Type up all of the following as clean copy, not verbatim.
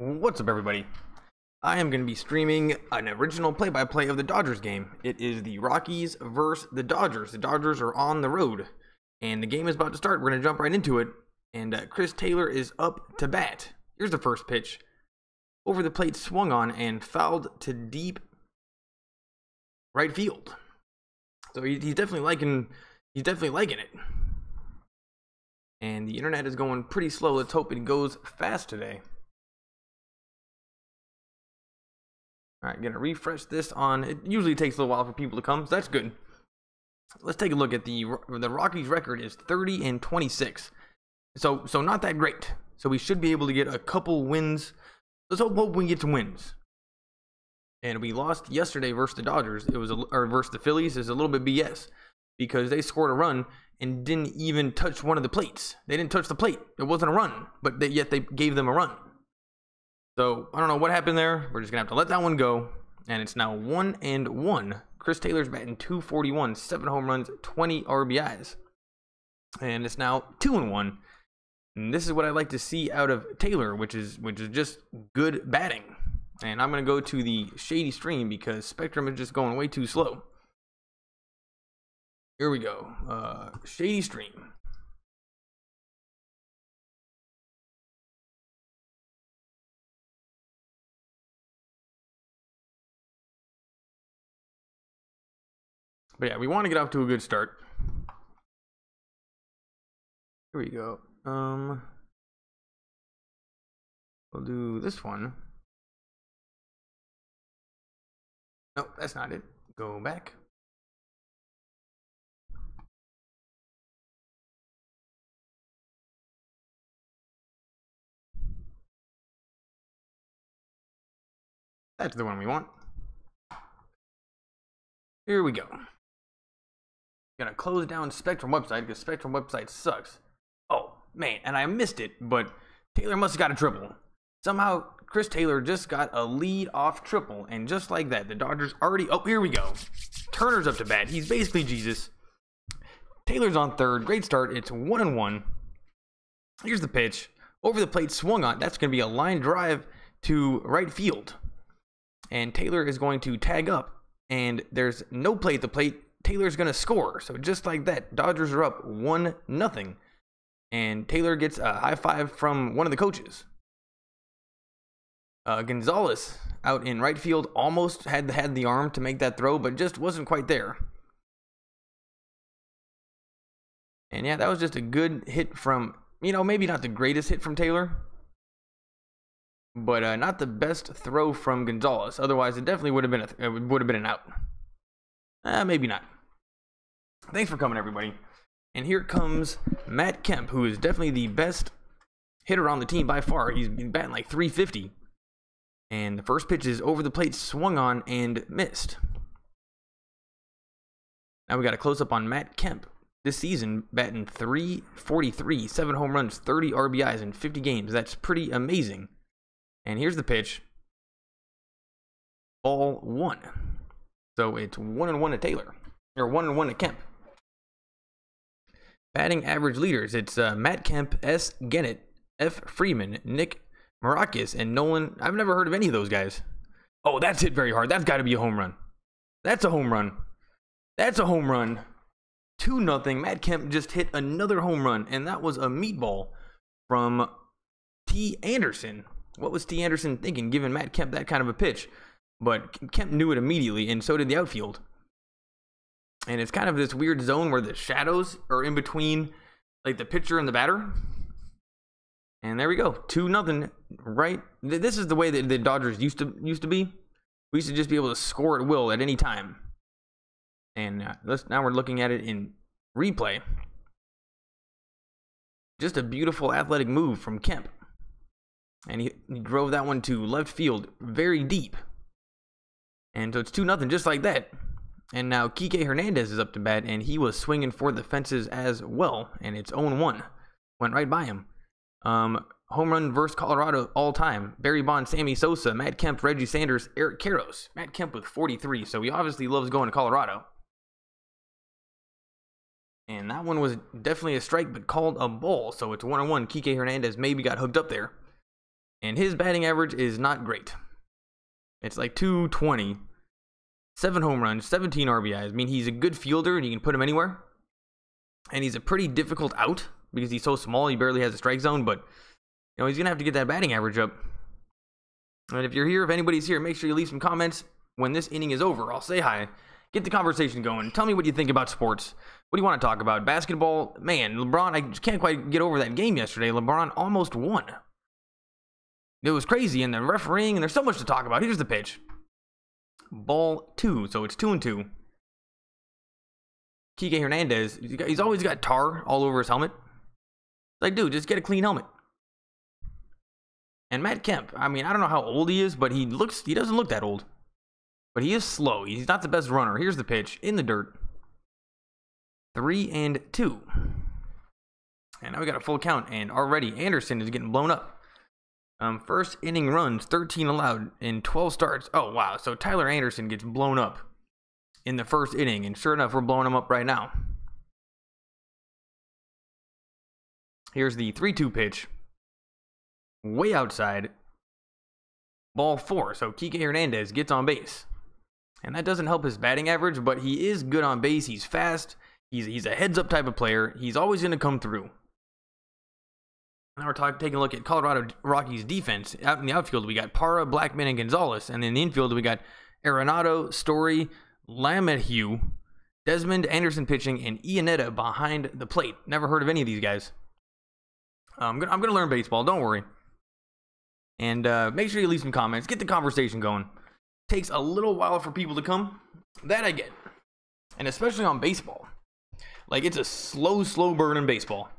What's up, everybody? I am going to be streaming an original play-by-play of the Dodgers game. It is the Rockies versus the Dodgers. The Dodgers are on the road, and the game is about to start. We're going to jump right into it, and Chris Taylor is up to bat. Here's the first pitch. Over the plate, swung on, and fouled to deep right field. So he's definitely liking it. And the internet is going pretty slow. Let's hope it goes fast today. All right, gonna refresh this on. It usually takes a little while for people to come, so that's good. Let's take a look at the Rockies' record is 30-26, so not that great. So we should be able to get a couple wins. Let's hope we get some wins. And we lost yesterday versus the Dodgers. It was versus the Phillies. Is a little bit BS because they scored a run and didn't even touch one of the plates. They didn't touch the plate. It wasn't a run, but yet they gave them a run. So, I don't know what happened there. We're just going to have to let that one go. And it's now 1-1. Chris Taylor's batting .241, 7 home runs, 20 RBIs. And it's now 2-1. And this is what I like to see out of Taylor, which is just good batting. And I'm going to go to the shady stream because Spectrum is just going way too slow. Here we go. Shady stream. But yeah, we want to get off to a good start. Here we go. We'll do this one. Nope, that's not it. Go back. That's the one we want. Here we go. Gonna close down Spectrum website because Spectrum website sucks. Oh man, and I missed it, but Taylor must have got a triple. Somehow Chris Taylor just got a lead off triple, and just like that, the Dodgers already. Oh, here we go. Turner's up to bat. He's basically Jesus. Taylor's on third. Great start. It's 1-1. Here's the pitch. Over the plate, swung on. That's gonna be a line drive to right field, and Taylor is going to tag up. And there's no play at the plate. Taylor's going to score. So just like that, Dodgers are up 1-0. And Taylor gets a high five from one of the coaches. Gonzalez out in right field almost had the arm to make that throw, but just wasn't quite there. And yeah, that was just a good hit from, maybe not the greatest hit from Taylor, but not the best throw from Gonzalez. Otherwise, it definitely would have been an out. Maybe not. Thanks for coming, everybody. And here comes Matt Kemp, who is definitely the best hitter on the team by far. He's been batting like .350. And the first pitch is over the plate, swung on, and missed. Now we got a close-up on Matt Kemp. This season, batting .343, 7 home runs, 30 RBIs in 50 games. That's pretty amazing. And here's the pitch. Ball 1. So it's 1-1 to Taylor. Or 1-1 to Kemp. Batting average leaders. It's Matt Kemp, S. Gennett, F. Freeman, Nick Maracus, and Nolan. I've never heard of any of those guys. Oh, that's hit very hard. That's got to be a home run. That's a home run. That's a home run. 2-0. Matt Kemp just hit another home run. And that was a meatball from T. Anderson. What was T. Anderson thinking, giving Matt Kemp that kind of a pitch? But Kemp knew it immediately, and so did the outfield. And it's kind of this weird zone where the shadows are in between, like the pitcher and the batter. And there we go, 2-0. Right, this is the way that the Dodgers used to be. We used to just be able to score at will at any time. And now we're looking at it in replay. Just a beautiful athletic move from Kemp. And he drove that one to left field very deep. And so it's 2-0 just like that. And now Kike Hernandez is up to bat, and he was swinging for the fences as well. And it's 0-1. Went right by him. Home run versus Colorado all time. Barry Bonds, Sammy Sosa, Matt Kemp, Reggie Sanders, Eric Karros. Matt Kemp with 43, so he obviously loves going to Colorado. And that one was definitely a strike, but called a ball. So it's 1-1. Kike Hernandez maybe got hooked up there. And his batting average is not great. It's like 220. 7 home runs, 17 RBIs. I mean, he's a good fielder and you can put him anywhere. And he's a pretty difficult out because he's so small, he barely has a strike zone. But, you know, he's going to have to get that batting average up. And if you're here, if anybody's here, make sure you leave some comments when this inning is over. I'll say hi. Get the conversation going. Tell me what you think about sports. What do you want to talk about? Basketball? Man, LeBron, I just can't quite get over that game yesterday. LeBron almost won. It was crazy, and the refereeing, and there's so much to talk about. Here's the pitch. Ball 2, so it's 2-2. Kike Hernandez, he's always got tar all over his helmet. Like, dude, just get a clean helmet. And Matt Kemp, I mean, I don't know how old he is, but he doesn't look that old. But he is slow. He's not the best runner. Here's the pitch in the dirt. 3-2. And now we got a full count, and already Anderson is getting blown up. First inning runs, 13 allowed in 12 starts. Oh, wow. So Tyler Anderson gets blown up in the first inning, and sure enough, we're blowing him up right now. Here's the 3-2 pitch. Way outside. Ball 4. So Kike Hernandez gets on base. And that doesn't help his batting average, but he is good on base. He's fast. He's a heads-up type of player. He's always going to come through. Now we're taking a look at Colorado Rockies defense. Out in the outfield, we got Parra, Blackman, and Gonzalez. And in the infield, we got Arenado, Story, Lamahue, Desmond, Anderson pitching, and Iannetta behind the plate. Never heard of any of these guys. I'm gonna learn baseball. Don't worry. And make sure you leave some comments. Get the conversation going. Takes a little while for people to come. That I get. And especially on baseball. Like, it's a slow burn in baseball.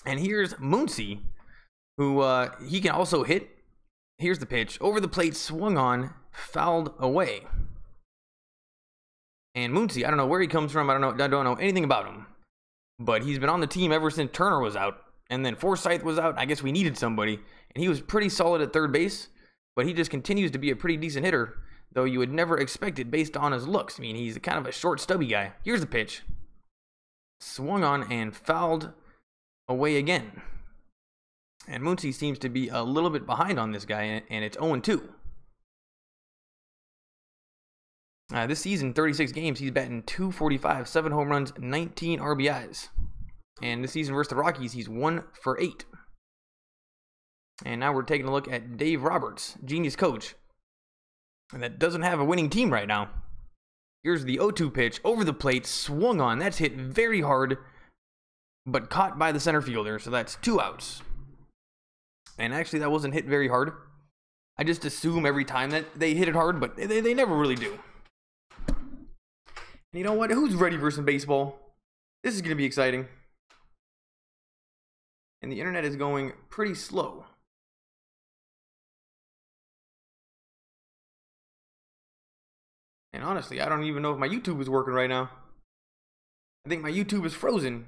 And here's Muncy, who he can also hit. Here's the pitch. Over the plate, swung on, fouled away. And Muncy, I don't know where he comes from. I don't know anything about him. But he's been on the team ever since Turner was out. And then Forsythe was out. I guess we needed somebody. And he was pretty solid at third base. But he just continues to be a pretty decent hitter, though you would never expect it based on his looks. I mean, he's kind of a short, stubby guy. Here's the pitch. Swung on and fouled away again. And Muncy seems to be a little bit behind on this guy, and it's 0-2. This season, 36 games, he's batting .245, 7 home runs, 19 RBIs. And this season versus the Rockies, he's 1 for 8. And now we're taking a look at Dave Roberts, genius coach, and that doesn't have a winning team right now. Here's the 0-2 pitch, over the plate, swung on. That's hit very hard, but caught by the center fielder, so that's 2 outs. And actually, that wasn't hit very hard. I just assume every time that they hit it hard, but they never really do. And you know what? Who's ready for some baseball? This is going to be exciting. And the internet is going pretty slow. And honestly, I don't even know if my YouTube is working right now. I think my YouTube is frozen.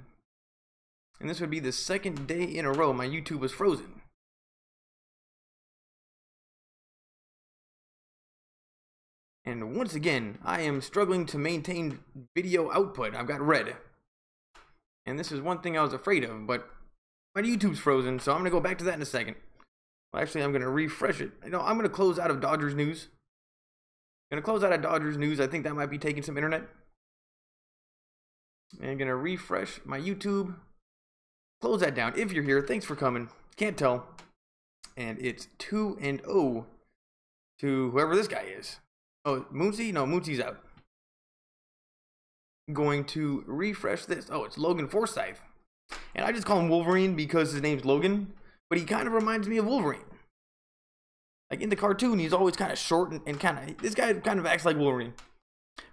And this would be the second day in a row my YouTube was frozen. And once again, I am struggling to maintain video output. I've got red. And this is one thing I was afraid of, but my YouTube's frozen, so I'm going to go back to that in a second. Well, actually, I'm going to refresh it. I'm going to close out of Dodgers news. I'm going to close out of Dodgers news. I think that might be taking some internet. And I'm going to refresh my YouTube. Close that down. If you're here, thanks for coming. Can't tell. And it's 2-0 to whoever this guy is. Oh, Muncy? No, Muncy's out. I'm going to refresh this. Oh, it's Logan Forsythe. And I just call him Wolverine because his name's Logan. But he kind of reminds me of Wolverine. Like in the cartoon, he's always kind of short and kind of... This guy kind of acts like Wolverine.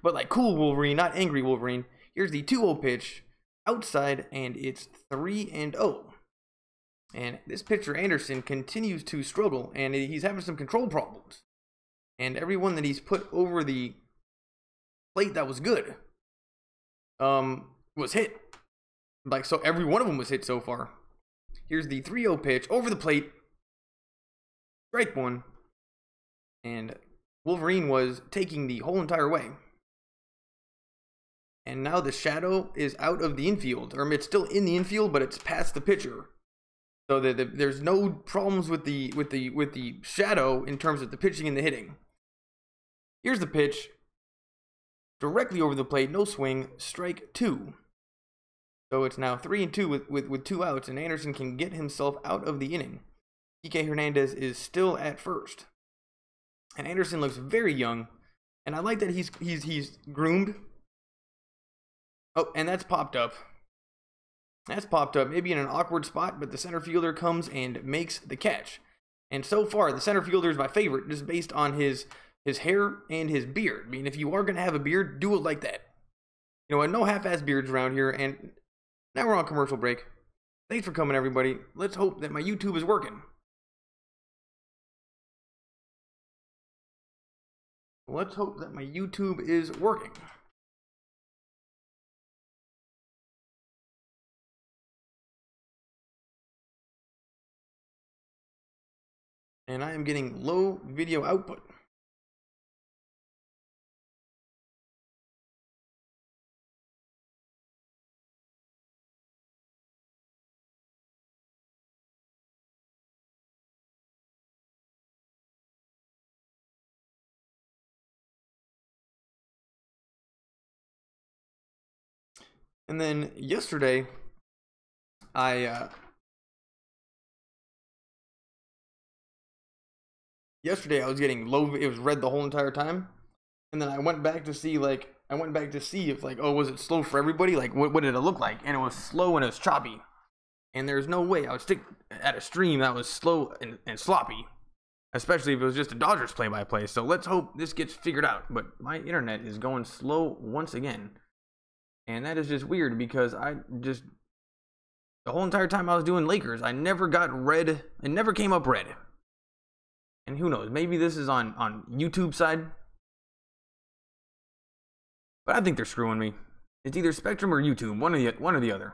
But like cool Wolverine, not angry Wolverine. Here's the 2-0 pitch. Outside, and it's 3-0. And this pitcher, Anderson, continues to struggle. And he's having some control problems. And everyone that he's put over the plate that was good was hit. Like, so every one of them was hit so far. Here's the 3-0 pitch over the plate. Strike one. And Wolverine was taking the whole entire way. And now the shadow is out of the infield. Or it's still in the infield, but it's past the pitcher. so that there's no problems with the shadow in terms of the pitching and the hitting. Here's the pitch, directly over the plate, no swing, strike 2. So it's now 3-2 with 2 outs, and Anderson can get himself out of the inning. Kike Hernandez is still at first, and Anderson looks very young, and I like that he's groomed. Oh, and that's popped up. That's popped up, maybe in an awkward spot, but the center fielder comes and makes the catch. And so far, the center fielder is my favorite, just based on his hair and his beard. I mean, if you are going to have a beard, do it like that. You know what? No half-ass beards around here. And now we're on commercial break. Thanks for coming, everybody. Let's hope that my YouTube is working. Let's hope that my YouTube is working. And I am getting low video output. And then yesterday, I was getting low. It was red the whole entire time, and then I went back to see if like, oh, was it slow for everybody? Like, what did it look like? And it was slow and it was choppy. And there's no way I would stick at a stream that was slow and sloppy, especially if it was just a Dodgers play-by-play. So let's hope this gets figured out. But my internet is going slow once again. And that is just weird because the whole entire time I was doing Lakers, I never got red. It never came up red. And who knows, maybe this is on YouTube side. But I think they're screwing me. It's either Spectrum or YouTube, one or the other.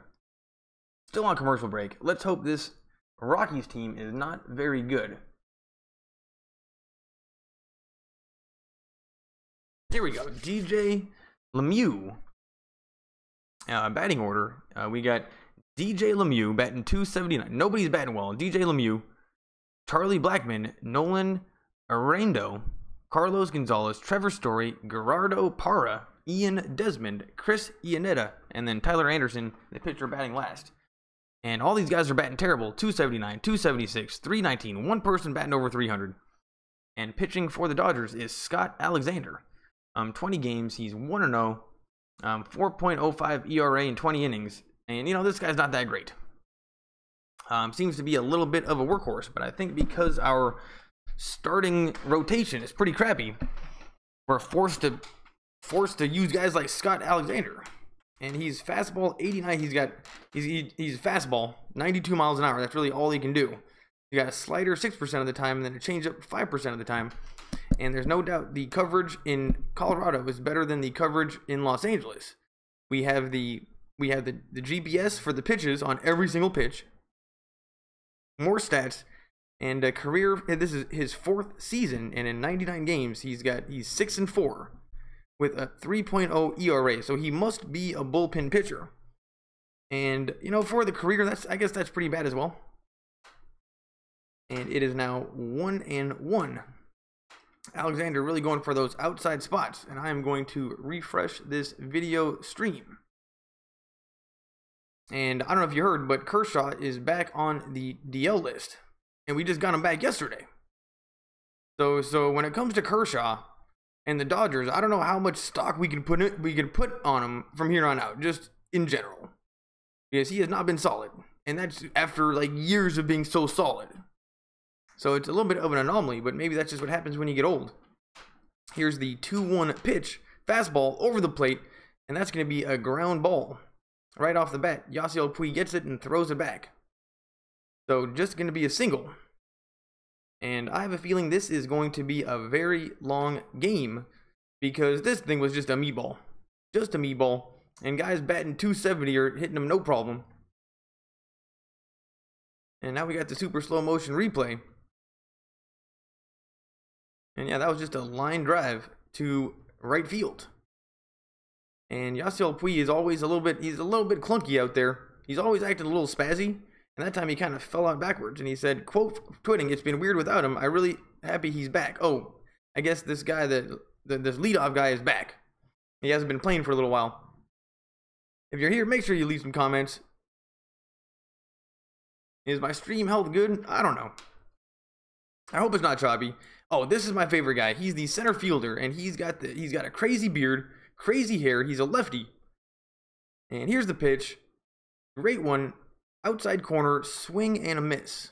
Still on commercial break. Let's hope this Rockies team is not very good. Here we go, DJ LeMahieu. Batting order, we got DJ LeMahieu batting 279. Nobody's batting well. DJ LeMahieu, Charlie Blackmon, Nolan Arendo, Carlos Gonzalez, Trevor Story, Gerardo Parra, Ian Desmond, Chris Iannetta, and then Tyler Anderson, the pitcher, batting last. And all these guys are batting terrible. 279, 276, 319. One person batting over 300. And pitching for the Dodgers is Scott Alexander. 20 games. He's 1-0. 4.05 ERA in 20 innings. And, you know, this guy's not that great. Seems to be a little bit of a workhorse. But I think because our starting rotation is pretty crappy, we're forced to use guys like Scott Alexander. And he's fastball 89. He's fastball 92 miles an hour. That's really all he can do. You got a slider 6% of the time, and then a changeup 5% of the time. And there's no doubt the coverage in Colorado is better than the coverage in Los Angeles. We have the GPS for the pitches on every single pitch. More stats, and a career. This is his 4th season, and in 99 games, he's 6-4 with a 3.0 ERA. So he must be a bullpen pitcher. And you know, for the career, I guess that's pretty bad as well. And it is now 1-1. Alexander really going for those outside spots, and I am going to refresh this video stream. And I don't know if you heard, but Kershaw is back on the DL list, and we just got him back yesterday. So when it comes to Kershaw and the Dodgers, I don't know how much stock we can put on him from here on out, just in general, because he has not been solid, and that's after like years of being so solid. So it's a little bit of an anomaly, but maybe that's just what happens when you get old. Here's the 2-1 pitch, fastball over the plate, and that's going to be a ground ball. Right off the bat, Yasiel Puig gets it and throws it back. So just going to be a single. And I have a feeling this is going to be a very long game, because this thing was just a meatball. Just a meatball. And guys batting 270 are hitting them no problem. And now we got the super slow motion replay. And yeah, that was just a line drive to right field. And Yasiel Puig is always he's a little bit clunky out there. He's always acting a little spazzy. And that time he kind of fell out backwards, and he said, quote, tweeting, "It's been weird without him. I'm really happy he's back." Oh, I guess this guy, this leadoff guy is back. He hasn't been playing for a little while. If you're here, make sure you leave some comments. Is my stream health good? I don't know. I hope it's not choppy. Oh, this is my favorite guy. He's the center fielder, and he's got a crazy beard, crazy hair. He's a lefty. And here's the pitch. Great one. Outside corner, swing and a miss.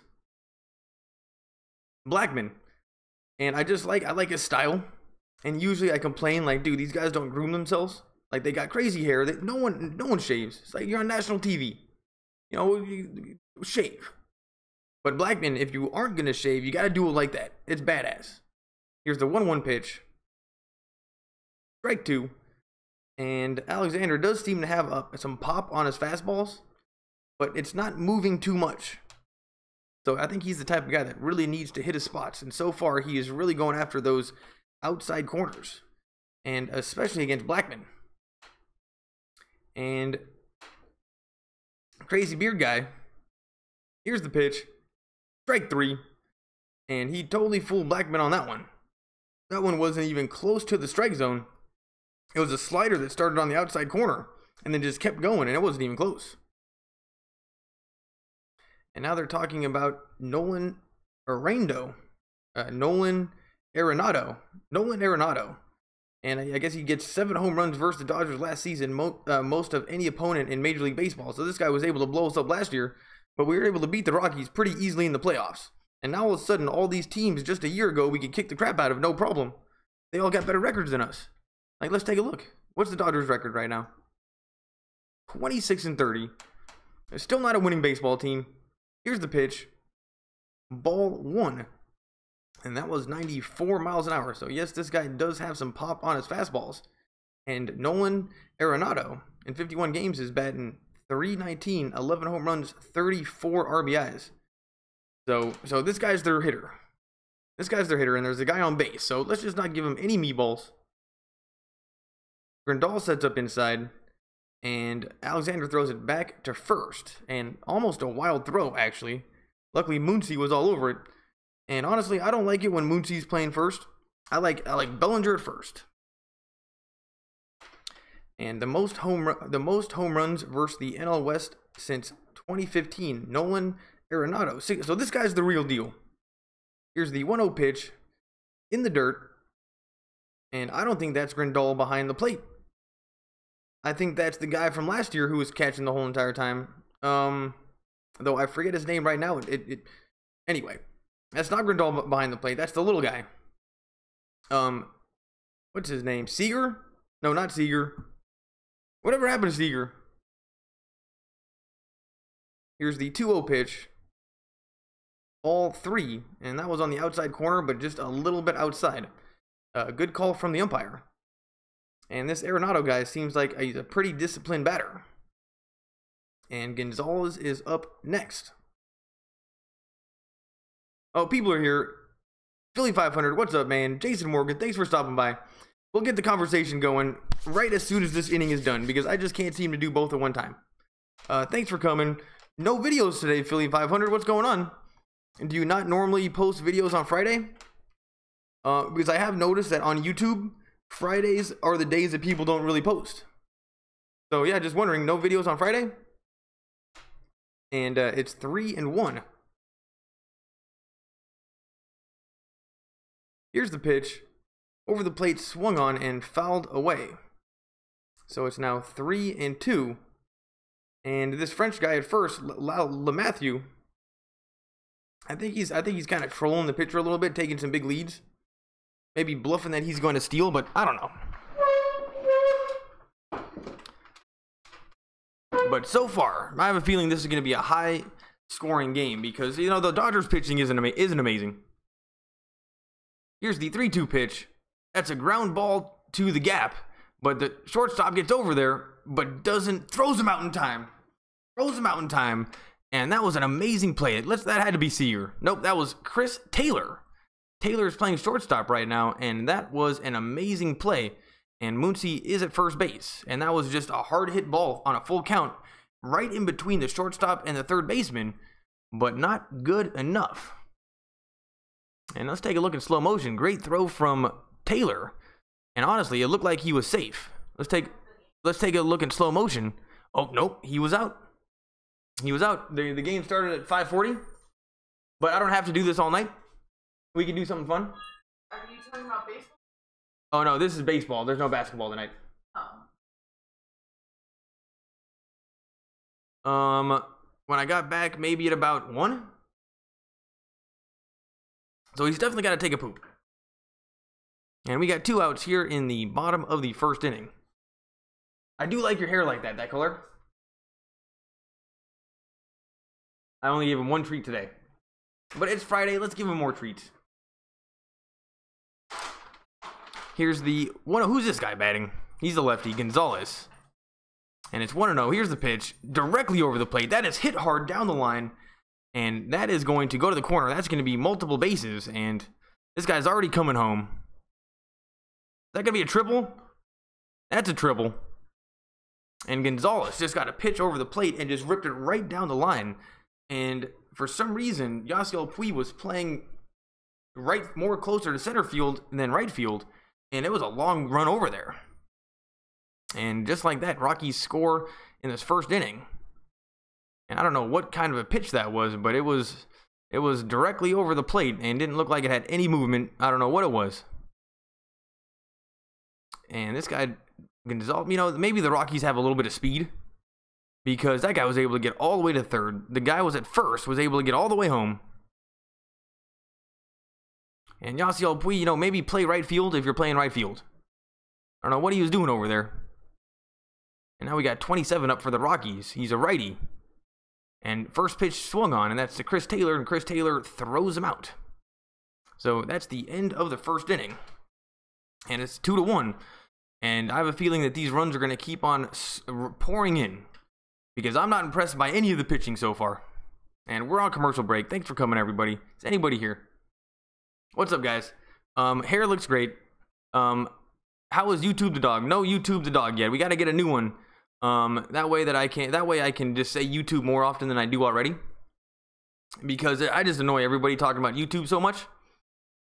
Blackman. And I like his style. And usually I complain like, dude, these guys don't groom themselves. Like, they got crazy hair that no one shaves. It's like you're on national TV. You know, you shave. But Blackman, if you aren't gonna shave, you gotta do it like that. It's badass. Here's the 1-1 pitch. Strike 2. And Alexander does seem to have some pop on his fastballs, but it's not moving too much. So I think he's the type of guy that really needs to hit his spots. And so far, he is really going after those outside corners. And especially against Blackman. And crazy beard guy. Here's the pitch. Strike 3. And he totally fooled Blackman on that one. That one wasn't even close to the strike zone. It was a slider that started on the outside corner and then just kept going, and it wasn't even close. And now they're talking about Nolan Arenado. Nolan Arenado. And I guess he gets 7 home runs versus the Dodgers last season, most of any opponent in Major League Baseball. So this guy was able to blow us up last year, but we were able to beat the Rockies pretty easily in the playoffs. And now all of a sudden, all these teams just a year ago we could kick the crap out of, no problem. They all got better records than us. Like, let's take a look. What's the Dodgers record right now? 26-30. They're still not a winning baseball team. Here's the pitch. Ball 1. And that was 94 miles an hour. So yes, this guy does have some pop on his fastballs. And Nolan Arenado in 51 games is batting .319, 11 home runs, 34 RBIs. So this guy's their hitter. This guy's their hitter, and there's a guy on base. So let's just not give him any meatballs. Grandal sets up inside, and Alexander throws it back to first. And almost a wild throw, actually. Luckily, Muncy was all over it. And honestly, I don't like it when Muncy's playing first. I like Bellinger at first. And the most home runs versus the NL West since 2015. Nolan Arenado. So this guy's the real deal. Here's the 1-0 pitch in the dirt. And I don't think that's Grandal behind the plate. I think that's the guy from last year who was catching the whole entire time. Though I forget his name right now. Anyway, that's not Grandal behind the plate. That's the little guy. What's his name? Seager? No, not Seager. Whatever happened to Seager? Here's the 2-0 pitch. Ball 3. And that was on the outside corner, but just a little bit outside. Good call from the umpire. And this Arenado guy seems like he's a pretty disciplined batter. And Gonzalez is up next. Oh, people are here. Philly 500, what's up, man? Jason Morgan, thanks for stopping by. We'll get the conversation going right as soon as this inning is done, because I just can't seem to do both at one time. Thanks for coming. No videos today, Philly 500. What's going on? And do you not normally post videos on Friday? Because I have noticed that on YouTube, Fridays are the days that people don't really post. So yeah, just wondering, no videos on Friday? And it's 3-1. Here's the pitch. Over the plate, swung on and fouled away. So it's now 3-2. And this French guy at first, LeMahieu, I think he's kind of trolling the pitcher a little bit, taking some big leads. Maybe bluffing that he's going to steal, but I don't know. But so far, I have a feeling this is going to be a high-scoring game because, you know, the Dodgers pitching isn't amazing. Here's the 3-2 pitch. That's a ground ball to the gap, but the shortstop gets over there, but throws him out in time. And that was an amazing play. That had to be Seager. Nope, that was Chris Taylor. Taylor is playing shortstop right now, and that was an amazing play. And Muncy is at first base, and that was just a hard hit ball on a full count right in between the shortstop and the third baseman. but not good enough. And let's take a look in slow motion. Great throw from Taylor. And honestly, it looked like he was safe. Let's take a look in slow motion. Oh, nope, he was out. He was out. The game started at 5:40. But I don't have to do this all night. We can do something fun. Are you talking about baseball? Oh, no, this is baseball. There's no basketball tonight. Oh. When I got back, maybe at about 1. So he's definitely got to take a poop. And we got 2 outs here in the bottom of the first inning. I do like your hair like that color. I only gave him 1 treat today. But it's Friday, let's give him more treats. Here's the one. Who's this guy batting? He's the lefty, Gonzalez. And it's 1-0. Here's the pitch, directly over the plate. That is hit hard down the line. And that is going to go to the corner. That's going to be multiple bases. And this guy's already coming home. Is that going to be a triple? That's a triple. And Gonzalez just got a pitch over the plate and just ripped it right down the line. And for some reason, Yasiel Puig was playing more closer to center field than right field. And it was a long run over there. And just like that, Rockies score in this first inning. And I don't know what kind of a pitch that was, but it was directly over the plate and didn't look like it had any movement. I don't know what it was. And this guy, Gonzalez, you know, maybe the Rockies have a little bit of speed, because that guy was able to get all the way to third. The guy was at first, was able to get all the way home. And Yasiel Puig, you know, maybe play right field if you're playing right field. I don't know what he was doing over there. And now we got 27 up for the Rockies. He's a righty. And first pitch swung on, and that's to Chris Taylor, and Chris Taylor throws him out. So that's the end of the first inning. And it's 2-1. And I have a feeling that these runs are going to keep on pouring in, because I'm not impressed by any of the pitching so far. And we're on commercial break. Thanks for coming, everybody. Is anybody here? What's up, guys? Hair looks great. How is YouTube the dog? No YouTube the dog yet. We got to get a new one. That way I can just say YouTube more often than I do already, because I just annoy everybody talking about YouTube so much.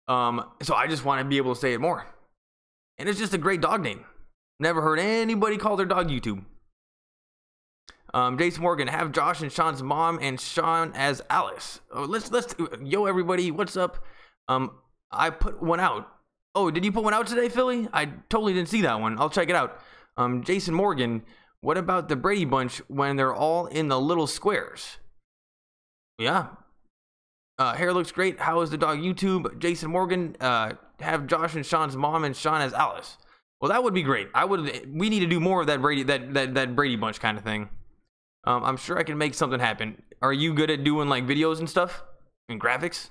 So I just want to be able to say it more. And it's just a great dog name. Never heard anybody call their dog YouTube. Jason Morgan, have Josh and Sean's mom and Sean as Alice. Oh, let's yo everybody, what's up? I put one out. Oh, did you put one out today, Philly? I totally didn't see that one. I'll check it out. Jason Morgan, what about the Brady Bunch when they're all in the little squares? Yeah. Hair looks great. How is the dog YouTube? Jason Morgan, have Josh and Sean's mom and Sean as Alice. Well, that would be great. We need to do more of that Brady Bunch kind of thing. I'm sure I can make something happen. Are you good at doing like videos and stuff and graphics?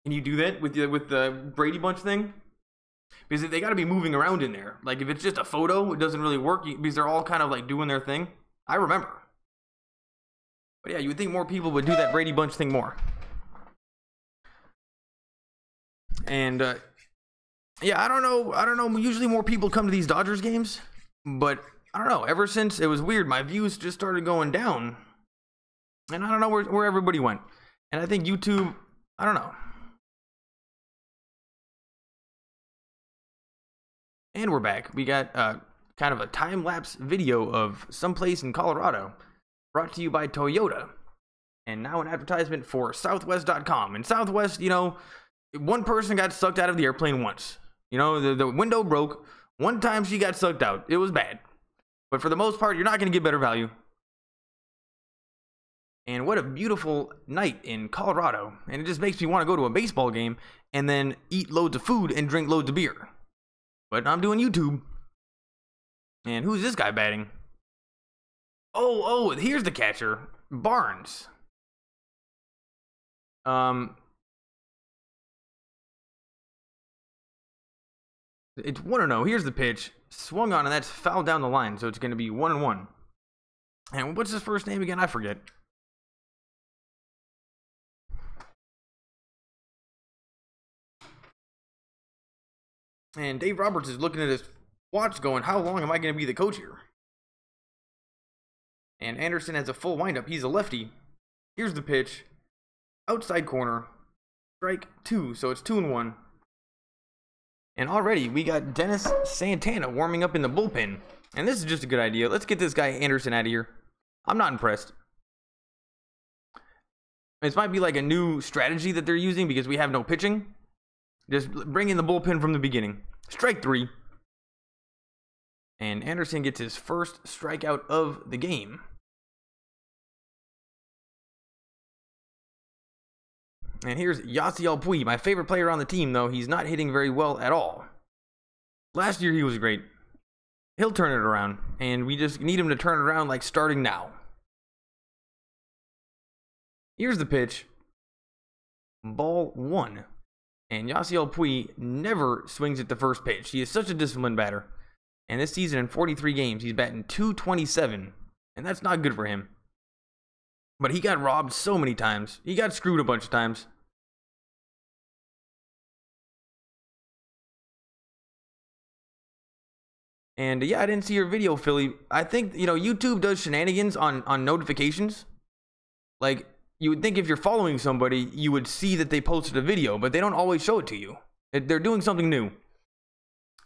Can you do that with the Brady Bunch thing? Because they got to be moving around in there. Like if it's just a photo, it doesn't really work, because they're all kind of like doing their thing. I remember. But yeah, you would think more people would do that Brady Bunch thing more. And yeah, I don't know. Usually more people come to these Dodgers games, but I don't know. Ever since it was weird, my views just started going down, and I don't know where everybody went. And I think YouTube, I don't know. And we're back. We got kind of a time-lapse video of someplace in Colorado, brought to you by Toyota. And now an advertisement for Southwest.com. And Southwest, you know, one person got sucked out of the airplane once. You know, the window broke. One time she got sucked out. It was bad. But for the most part, you're not going to get better value. And what a beautiful night in Colorado. And it just makes me want to go to a baseball game and then eat loads of food and drink loads of beer. But I'm doing YouTube. And who's this guy batting? Oh, here's the catcher. Barnes. It's 1-0. Here's the pitch. Swung on, and that's fouled down the line. So it's going to be 1-1. And what's his first name again? I forget. And Dave Roberts is looking at his watch going, how long am I going to be the coach here? And Anderson has a full windup. He's a lefty. Here's the pitch. outside corner, strike 2. So it's 2-1. And already we got Dennis Santana warming up in the bullpen. And this is just a good idea. Let's get this guy Anderson out of here. I'm not impressed. This might be like a new strategy that they're using because we have no pitching. Just bring in the bullpen from the beginning. Strike 3. And Anderson gets his first strikeout of the game. And here's Yasiel Puig, my favorite player on the team, though. He's not hitting very well at all. Last year he was great. He'll turn it around, and we just need him to turn it around like starting now. Here's the pitch. Ball 1. And Yasiel Puig never swings at the first pitch. He is such a disciplined batter. And this season in 43 games, he's batting .227. And that's not good for him. But he got robbed so many times. He got screwed a bunch of times. And yeah, I didn't see your video, Philly. I think, YouTube does shenanigans on notifications. Like, you would think if you're following somebody, you would see that they posted a video, but they don't always show it to you. They're doing something new.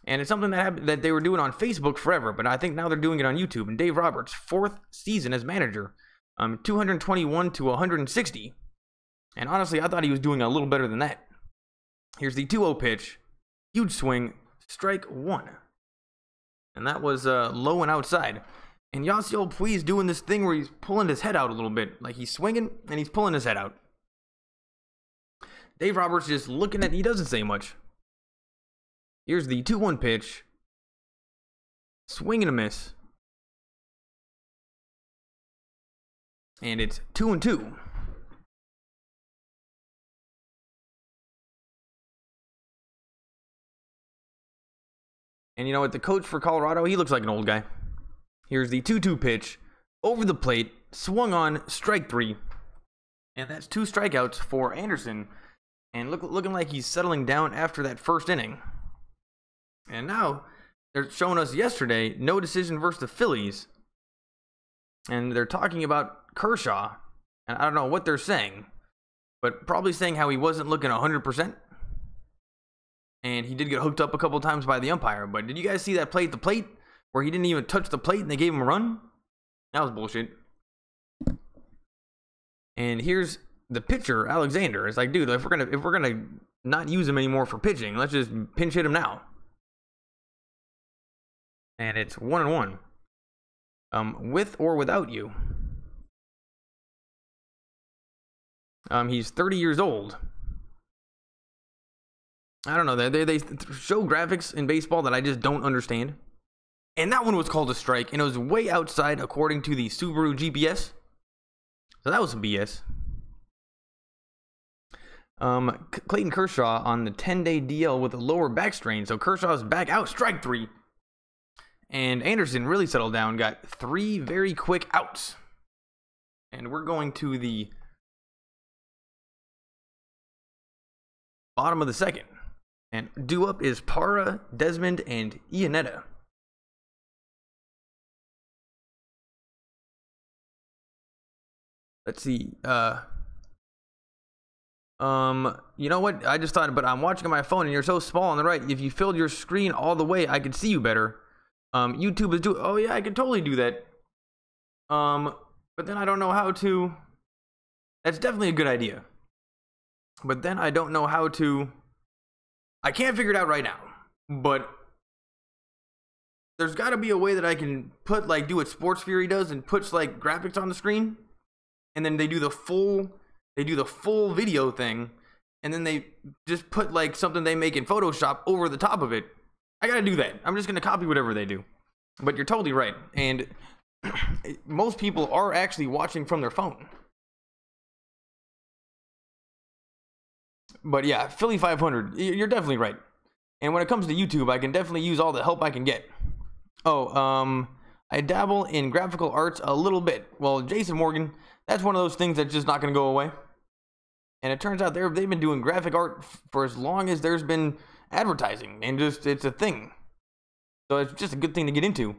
And it's something that they were doing on Facebook forever, but I think now they're doing it on YouTube. And Dave Roberts, 4th season as manager, 221 to 160. And honestly, I thought he was doing a little better than that. Here's the 2-0 pitch. Huge swing, strike 1. And that was low and outside. And Yasiel Puig is doing this thing where he's pulling his head out a little bit. Like he's swinging and he's pulling his head out. Dave Roberts just looking at, he doesn't say much. Here's the 2-1 pitch. Swing and a miss. And it's 2-2. And you know what? The coach for Colorado, he looks like an old guy. Here's the 2-2 pitch. Over the plate. Swung on. Strike 3. And that's 2 strikeouts for Anderson. And looking like he's settling down after that first inning. And now, they're showing us yesterday, no decision versus the Phillies. And they're talking about Kershaw. And I don't know what they're saying. But probably saying how he wasn't looking 100%. And he did get hooked up a couple times by the umpire. But did you guys see that play at the plate? Where he didn't even touch the plate and they gave him a run? That was bullshit. And here's the pitcher, Alexander. It's like, dude, if we're gonna not use him anymore for pitching, let's just pinch hit him now. And it's 1-1. With or without you. He's 30 years old. I don't know. They show graphics in baseball that I just don't understand. And that one was called a strike, and it was way outside according to the Subaru GPS. So that was some BS. Clayton Kershaw on the 10-day DL with a lower back strain. So Kershaw's back out, strike 3. And Anderson really settled down, got 3 very quick outs. And we're going to the bottom of the 2nd. And due up is Parra, Desmond, and Iannetta. Let's see. You know what? I just thought, but I'm watching on my phone and you're so small on the right. If you filled your screen all the way, I could see you better. YouTube is doing, oh yeah, I could totally do that. But then I don't know how to. That's definitely a good idea. But then I don't know how to. I can't figure it out right now. But there's got to be a way that I can put, like, do what Sports Fury does and puts, like, graphics on the screen. And then they do the full video thing. And then they just put, like, something they make in Photoshop over the top of it. I got to do that. I'm just going to copy whatever they do. But you're totally right. And most people are actually watching from their phone. But yeah, Philly 500, you're definitely right. And when it comes to YouTube, I can definitely use all the help I can get. Oh, I dabble in graphical arts a little bit. Well, Jason Morgan, that's one of those things that's just not going to go away. And it turns out they've been doing graphic art for as long as there's been advertising. And just, it's a thing. So it's just a good thing to get into.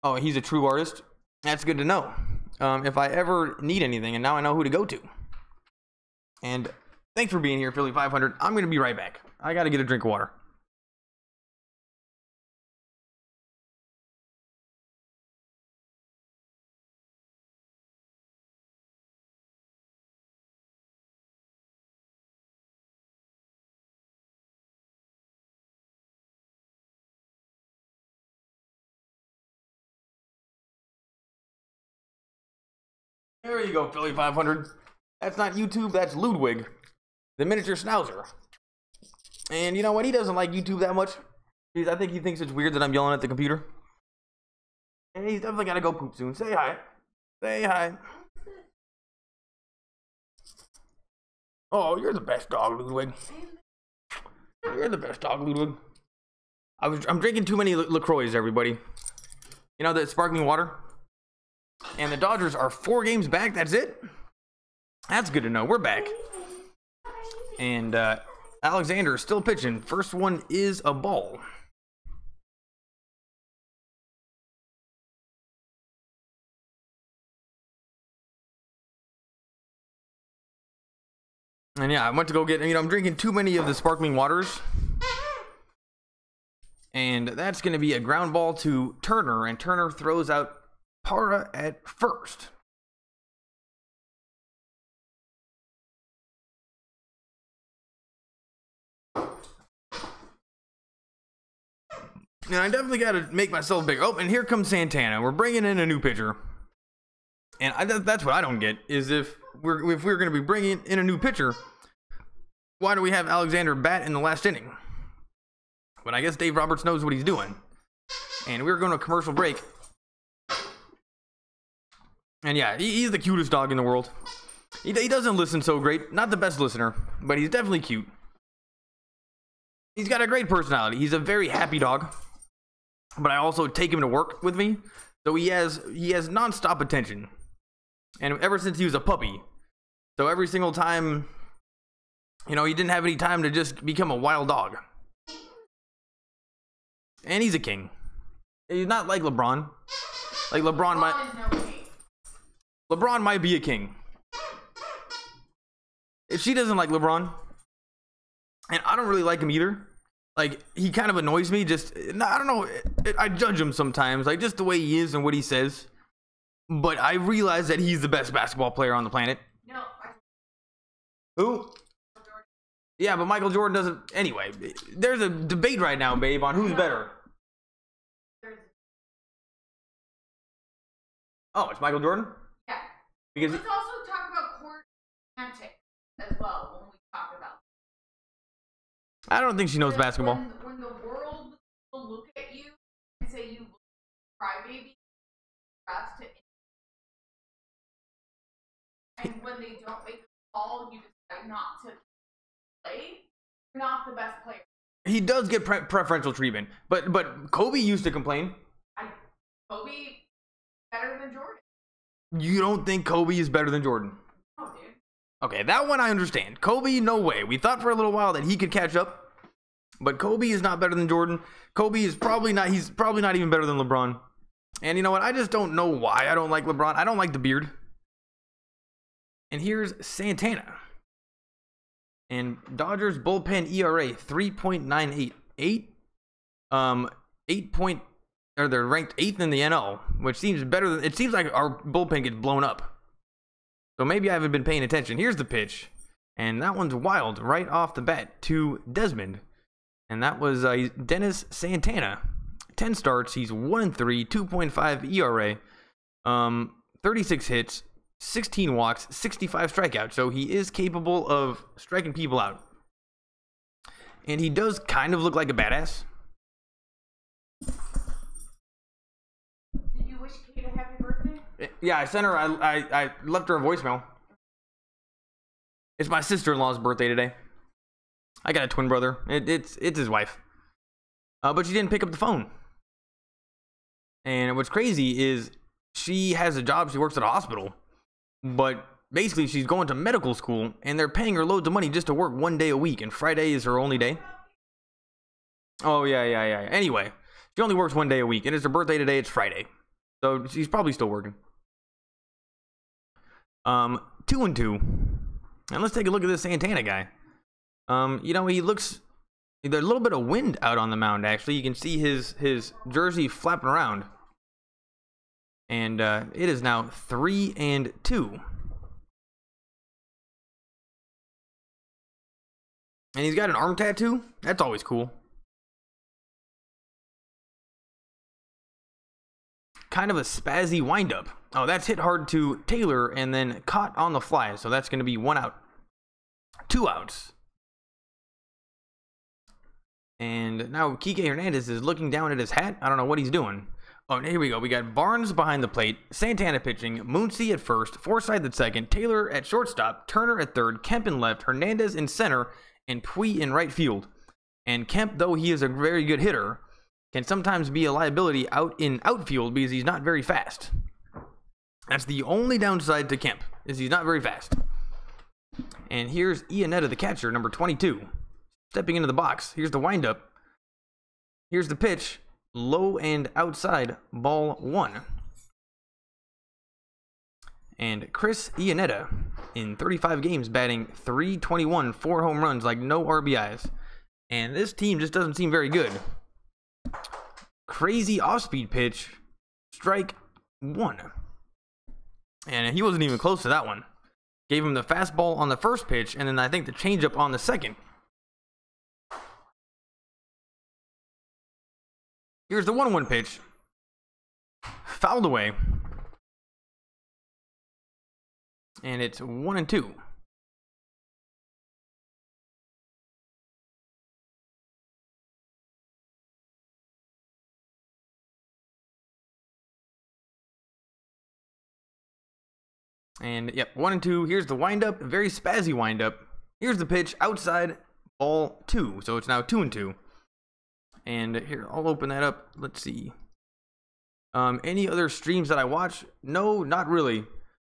Oh, he's a true artist? That's good to know. if I ever need anything, and now I know who to go to. And thanks for being here, Philly 500. I'm going to be right back. I got to get a drink of water. There you go, Philly 500. That's not YouTube, that's Ludwig, the miniature schnauzer. And you know what? He doesn't like YouTube that much. I think he thinks it's weird that I'm yelling at the computer. And he's definitely got to go poop soon. Say hi. Say hi. Oh, you're the best dog, Ludwig. You're the best dog, Ludwig. I'm drinking too many LaCroix, everybody. You know, that sparkling water? And the Dodgers are 4 games back. That's it. That's good to know. We're back. And Alexander is still pitching. First one is a ball. And yeah, I went to go get, I'm drinking too many of the sparkling waters. And that's going to be a ground ball to Turner. And Turner throws out Para at first. And I definitely got to make myself big. Oh, and here comes Santana. We're bringing in a new pitcher. And that's what I don't get, is if we're going to be bringing in a new pitcher, why do we have Alexander bat in the last inning? But I guess Dave Roberts knows what he's doing. And we're going to a commercial break. And yeah, he's the cutest dog in the world. He doesn't listen so great. Not the best listener, but he's definitely cute. He's got a great personality. He's a very happy dog. But I also take him to work with me. So he has nonstop attention. And ever since he was a puppy. So every single time, he didn't have any time to just become a wild dog. And he's a king. He's not like LeBron. Like LeBron might be a king. If she doesn't like LeBron, and I don't really like him either. Like, he kind of annoys me. I don't know. I judge him sometimes, like just the way he is and what he says. But I realize that he's the best basketball player on the planet. No. Who? Yeah, but Michael Jordan doesn't. Anyway, there's a debate right now, babe, on who's better. Oh, it's Michael Jordan? Yeah. Because let's also talk about court antics as well when we talk about. I don't think she knows basketball. When the world will look at you and say you crybaby, refs to. And when they don't make a call, you decide not to play. You're not the best player. He does get preferential treatment, but Kobe used to complain. Kobe better than Jordan. You don't think Kobe is better than Jordan? Oh, dude. Okay, that one I understand. Kobe, no way. We thought for a little while that he could catch up, but Kobe is not better than Jordan. Kobe is probably not. He's probably not even better than LeBron. And you know what? I just don't know why I don't like LeBron. I don't like the beard. And here's Santana. And Dodgers bullpen ERA 3.98. They're ranked 8th in the NL, which seems better than. It seems like our bullpen gets blown up. So maybe I haven't been paying attention. Here's the pitch. And that one's wild right off the bat to Desmond. And that was Dennis Santana. 10 starts. He's 1-3, 2.5 ERA. 36 hits, 16 walks, 65 strikeouts. So he is capable of striking people out. And he does kind of look like a badass. Did you wish Kate a happy birthday? Yeah, I sent her. I left her a voicemail. It's my sister-in-law's birthday today. I got a twin brother. It's his wife. But she didn't pick up the phone. And what's crazy is she has a job. She works at a hospital. But basically, she's going to medical school, and they're paying her loads of money just to work 1 day a week. And Friday is her only day. Oh, yeah. Anyway, she only works 1 day a week, and it's her birthday today. It's Friday. So she's probably still working. 2-2. And let's take a look at this Santana guy. You know, he looks, there's a little bit of wind out on the mound, actually. You can see his jersey flapping around. And it is now 3-2. And he's got an arm tattoo. That's always cool. Kind of a spazzy windup. Oh, that's hit hard to Taylor and then caught on the fly. So that's going to be 1 out. 2 outs. And now Kike Hernandez is looking down at his hat. I don't know what he's doing. Oh, here we go. We got Barnes behind the plate, Santana pitching, Muncy at first, Forsythe at second, Taylor at shortstop, Turner at third, Kemp in left, Hernandez in center, and Puig in right field. And Kemp, though he is a very good hitter, can sometimes be a liability out in outfield because he's not very fast. That's the only downside to Kemp, is he's not very fast. And here's Iannetta, the catcher, number 22. Stepping into the box. Here's the windup. Here's the pitch. Low and outside, ball 1. And Chris Iannetta, in 35 games, batting .321, 4 home runs, like no RBIs. And this team just doesn't seem very good. Crazy off-speed pitch, strike 1. And he wasn't even close to that one. Gave him the fastball on the first pitch, and then I think the changeup on the second. Here's the 1-1 pitch. Fouled away. And it's 1-2. And yep, 1-2. Here's the windup, very spazzy windup. Here's the pitch, outside, ball 2. So it's now 2-2. And here, I'll open that up. Let's see. Any other streams that I watch? No, not really.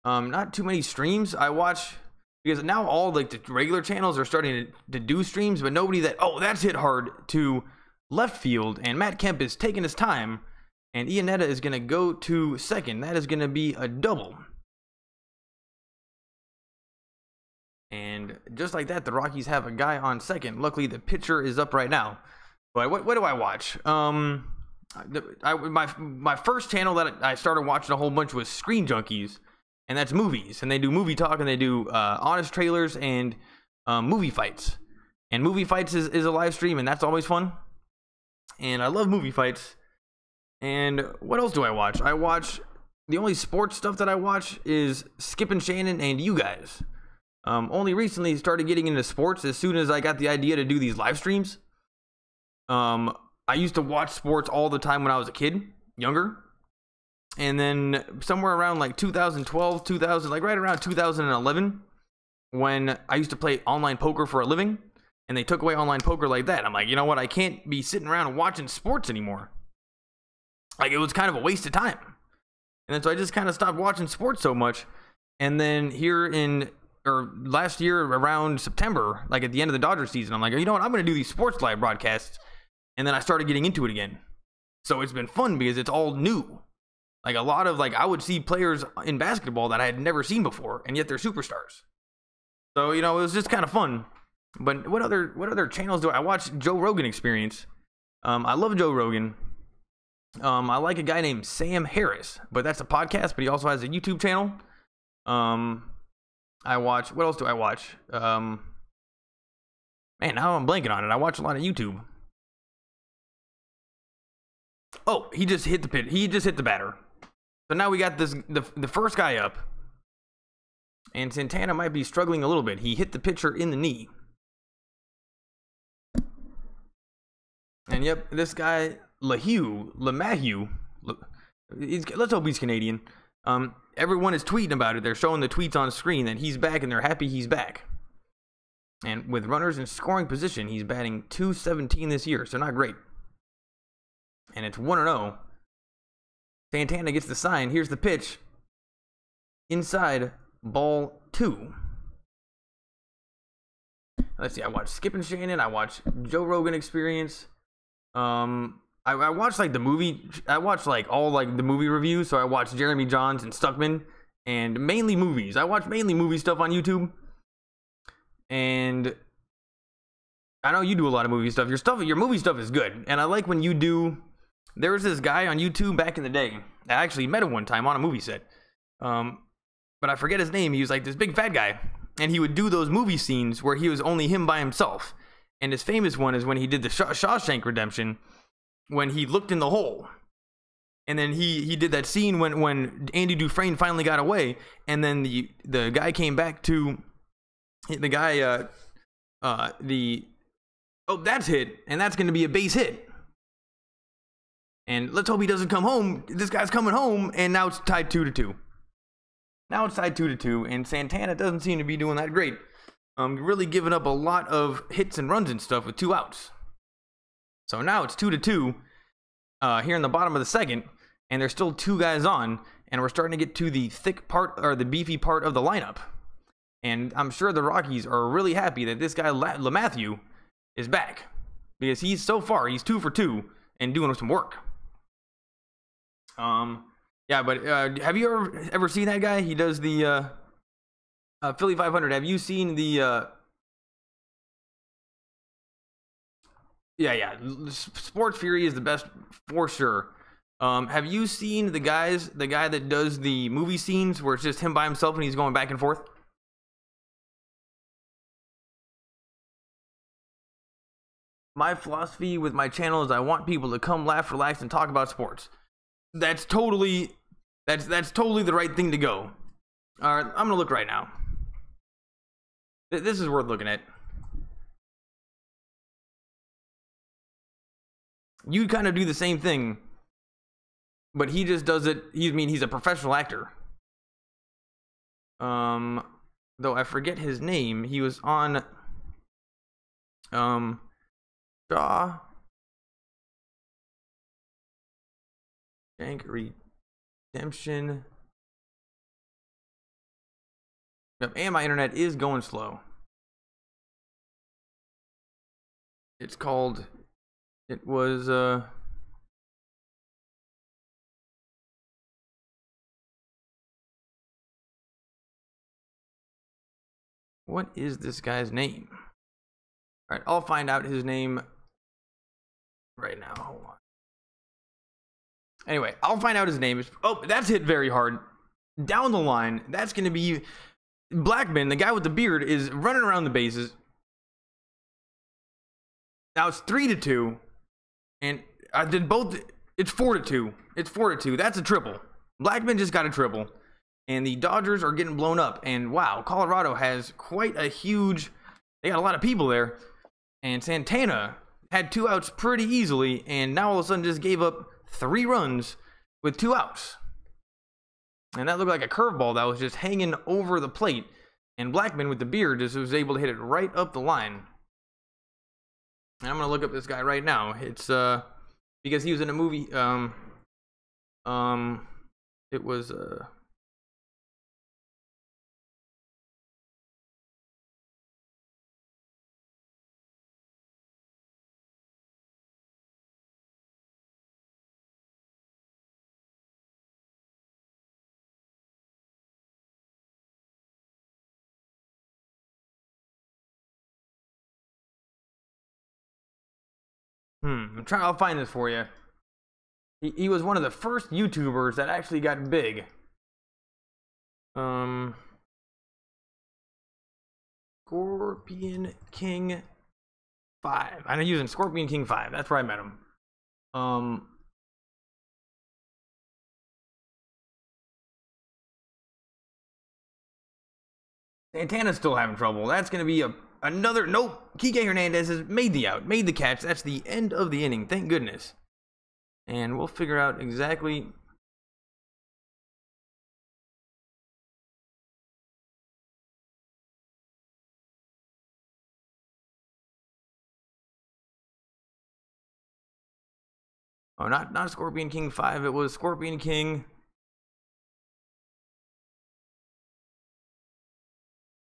Not too many streams I watch, because now all like the regular channels are starting to do streams, but nobody that, oh, that's hit hard to left field, and Matt Kemp is taking his time, and Iannetta is going to go to second. That is going to be a double. And just like that, the Rockies have a guy on second. Luckily, the pitcher is up right now. But what do I watch? My first channel that I started watching a whole bunch was Screen Junkies, and that's movies. And they do movie talk, and they do honest trailers and movie fights. And movie fights is a live stream, and that's always fun. And I love movie fights. And what else do I watch? I watch, the only sports stuff that I watch is Skip and Shannon and you guys. Only recently started getting into sports as soon as I got the idea to do these live streams. I used to watch sports all the time when I was a kid, younger. And then somewhere around like 2012, 2000, like right around 2011, when I used to play online poker for a living, and they took away online poker like that. I'm like, you know what? I can't be sitting around and watching sports anymore. Like, it was kind of a waste of time. And then so I just kind of stopped watching sports so much. And then last year around September, like at the end of the Dodgers season, I'm like, you know what? I'm going to do these sports live broadcasts. And then I started getting into it again. So it's been fun because it's all new. Like a lot of, like, I would see players in basketball that I had never seen before, and yet they're superstars. So, you know, it was just kind of fun. But what other channels do I watch? Joe Rogan Experience. I love Joe Rogan. I like a guy named Sam Harris, but that's a podcast, but he also has a YouTube channel. I watch, what else do I watch? Man, now I'm blanking on it. I watch a lot of YouTube. Oh, he just hit the pit. He just hit the batter. So now we got the first guy up. And Santana might be struggling a little bit. He hit the pitcher in the knee. And yep, this guy, LeMahieu, let's hope he's Canadian. Everyone is tweeting about it. They're showing the tweets on screen that he's back, and they're happy he's back. And with runners in scoring position, he's batting .217 this year, so not great. And it's 1-0. Santana gets the sign. Here's the pitch. Inside, ball 2. Let's see. I watched Skip and Shannon. I watched Joe Rogan Experience. I watched like the movie. I watched like all like the movie reviews. So I watched Jeremy Johns and Stuckman and mainly movies. I watch mainly movie stuff on YouTube, and I know you do a lot of movie stuff. Your movie stuff is good, and I like when you do. There was this guy on YouTube back in the day. I actually met him one time on a movie set, but I forget his name. He was like this big fat guy, and he would do those movie scenes where he was only him by himself. And his famous one is when he did the Shawshank Redemption, when he looked in the hole. And then he did that scene when Andy Dufresne finally got away, and then the guy came back to the guy that's hit, and that's going to be a base hit. And let's hope he doesn't come home. This guy's coming home, and now it's tied 2-2. Now it's tied 2-2, and Santana doesn't seem to be doing that great. Really giving up a lot of hits and runs and stuff with 2 outs. So now it's 2-2 here in the bottom of the second, and there's still 2 guys on, and we're starting to get to the thick part, or the beefy part of the lineup. And I'm sure the Rockies are really happy that this guy LeMahieu is back, because he's 2 for 2 and doing some work. Yeah, but have you ever seen that guy? He does the Philly 500. Have you seen the yeah, Sports Fury is the best for sure. Have you seen the guy that does the movie scenes where it's just him by himself and he's going back and forth? My philosophy with my channel is I want people to come, laugh, relax, and talk about sports. That's totally the right thing to go. All right, I'm gonna look right now. This is worth looking at. You kind of do the same thing, but he just does it. He's a professional actor. Though I forget his name. He was on Shawshank Redemption. Yep, and my internet is going slow. It was what is this guy's name? All right, I'll find out his name right now. Hold on. Anyway, I'll find out his name. Oh, that's hit very hard. Down the line, that's going to be Blackman, the guy with the beard, is running around the bases. Now it's 3-2, and I did both. It's 4-2. It's 4-2. That's a triple. Blackman just got a triple, and the Dodgers are getting blown up. And wow, Colorado has quite a huge. They got a lot of people there, and Santana had 2 outs pretty easily, and now all of a sudden just gave up 3 runs with 2 outs. And that looked like a curveball that was just hanging over the plate. And Blackman with the beard just was able to hit it right up the line. And I'm going to look up this guy right now. It's because he was in a movie. It was I'll find this for you. He was one of the first YouTubers that actually got big. Scorpion King 5. I'm using Scorpion King 5. That's where I met him. Santana's still having trouble. That's going to be another. Nope. Kike Hernandez has made the out, made the catch. That's the end of the inning. Thank goodness. And we'll figure out exactly. Oh, not Scorpion King 5. It was Scorpion King.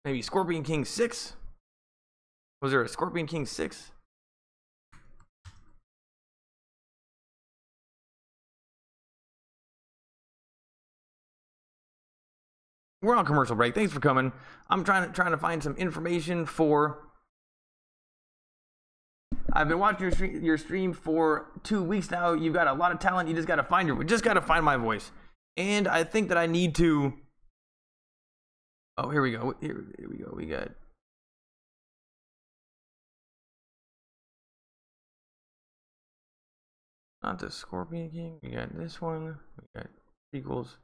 Maybe Scorpion King 6? Was there a Scorpion King 6? we're on commercial break. Thanks for coming. I'm trying to find some information for. I've been watching your stream for 2 weeks now. You've got a lot of talent. You just got to find my voice. And I think that I need to. Oh, here we go. Here we go. We got. Not the Scorpion King. We got this one. We got sequels.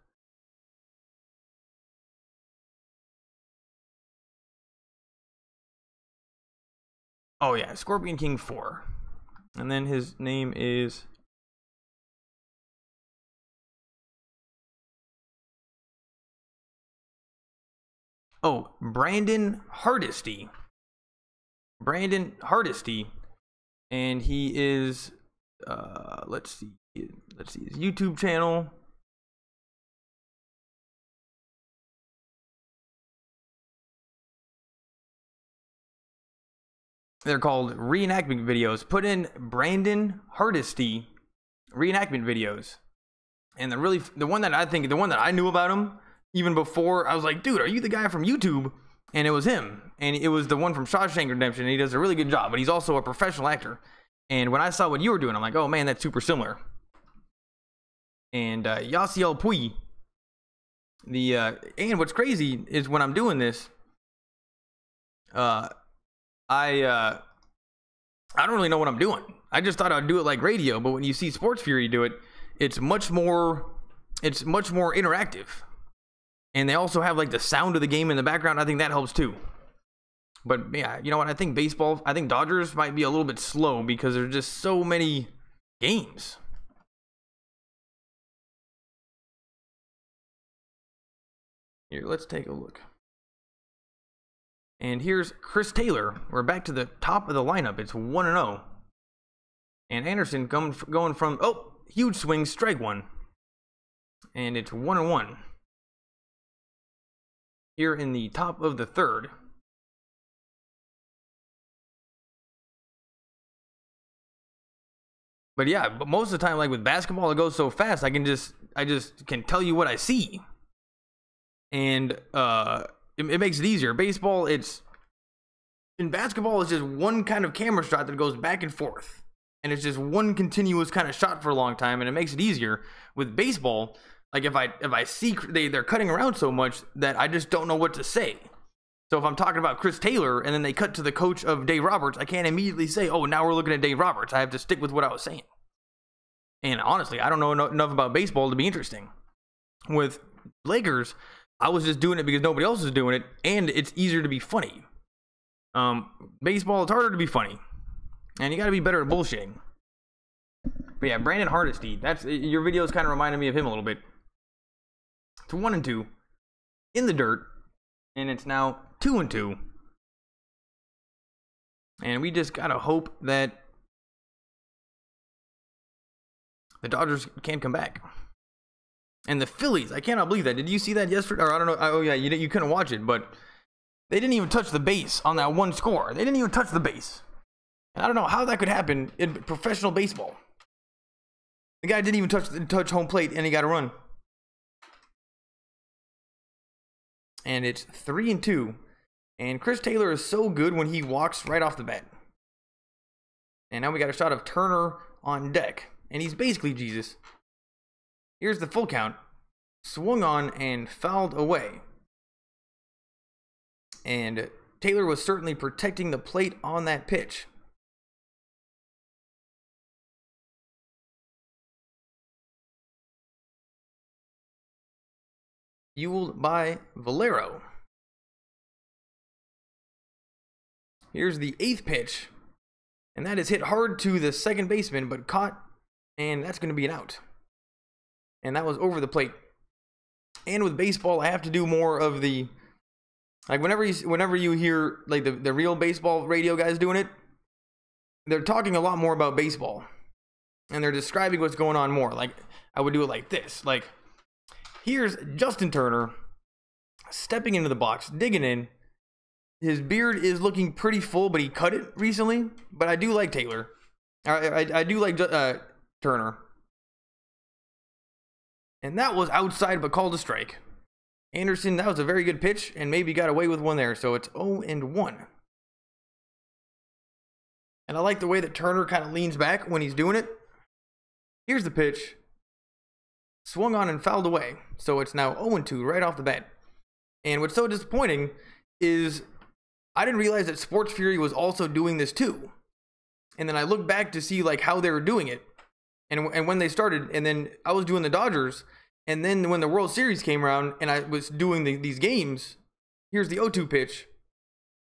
Oh yeah, Scorpion King 4. And then his name is Brandon Hardesty. Brandon Hardesty. And he is let's see his YouTube channel. They're called reenactment videos. Put in Brandon Hardesty reenactment videos. And the one that I knew about him even before, I was like, dude, are you the guy from YouTube? And it was him. And it was the one from Shawshank Redemption. And he does a really good job, but he's also a professional actor. And when I saw what you were doing, I'm like, oh man, that's super similar. And Yasiel Puy, and what's crazy is when I'm doing this, I don't really know what I'm doing. I just thought I'd do it like radio, but when you see Sports Fury do it, it's much more interactive. And they also have like the sound of the game in the background. I think that helps too. But yeah, you know what? I think Dodgers might be a little bit slow because there's just so many games. Here, let's take a look. And here's Chris Taylor. We're back to the top of the lineup. It's 1-0. And Anderson going from, huge swing, strike one. And it's 1-1. Here in the top of the third. But yeah, but most of the time, like with basketball, it goes so fast, I just can tell you what I see. And it makes it easier. Baseball, in basketball, it's just one kind of camera shot that goes back and forth. And it's just one continuous kind of shot for a long time, and it makes it easier. With baseball, like if I see they're cutting around so much that I just don't know what to say. So if I'm talking about Chris Taylor and then they cut to the coach of Dave Roberts, I can't immediately say, oh, now we're looking at Dave Roberts. I have to stick with what I was saying. And honestly, I don't know enough about baseball to be interesting. With Lakers, I was just doing it because nobody else is doing it, and it's easier to be funny. Baseball, it's harder to be funny. And you got to be better at bullshitting. But yeah, Brandon Hardesty, your videos kind of reminded me of him a little bit. It's 1-2 in the dirt, and it's now 2-2. And we just gotta hope that the Dodgers can't come back. And the Phillies, I cannot believe that. Did you see that yesterday? Or I don't know. Oh yeah, you couldn't watch it, but they didn't even touch the base on that one score. They didn't even touch the base. And I don't know how that could happen in professional baseball. The guy didn't even touch home plate, and he got a run. And it's 3-2. And Chris Taylor is so good when he walks right off the bat. And now we got a shot of Turner on deck. And he's basically Jesus. Here's the full count. Swung on and fouled away. And Taylor was certainly protecting the plate on that pitch. Fueled by Valero. Here's the 8th pitch. And that is hit hard to the second baseman, but caught. And that's going to be an out. And that was over the plate. And with baseball, I have to do more of the... Like, whenever you hear, like, the real baseball radio guys doing it, they're talking a lot more about baseball. And they're describing what's going on more. Like, I would do it like this. Like, here's Justin Turner stepping into the box, digging in. His beard is looking pretty full, but he cut it recently. But I do like Taylor. I do like Turner. And that was outside, but called a strike. Anderson, that was a very good pitch, and maybe got away with one there, so it's 0-1. And I like the way that Turner kind of leans back when he's doing it. Here's the pitch. Swung on and fouled away, so it's now 0-2 right off the bat. And what's so disappointing is I didn't realize that Sports Fury was also doing this too. And then I looked back to see like how they were doing it, and when they started, and then I was doing the Dodgers, and then when the World Series came around and I was doing these games, here's the 0-2 pitch.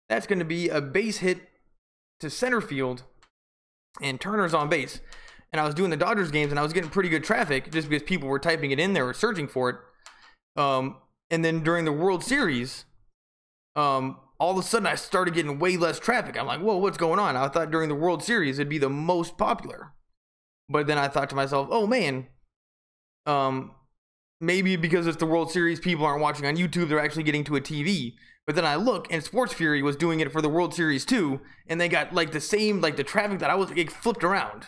That's going to be a base hit to center field, and Turner's on base. And I was doing the Dodgers games, and I was getting pretty good traffic just because people were typing it in there or searching for it. And then during the World Series, all of a sudden I started getting way less traffic. I'm like, whoa, what's going on? I thought during the World Series it'd be the most popular. But then I thought to myself, oh man, maybe because it's the World Series, people aren't watching on YouTube, they're actually getting to a TV. But then I look, and Sports Fury was doing it for the World Series too, and they got like the same, like the traffic that I was, it flipped around.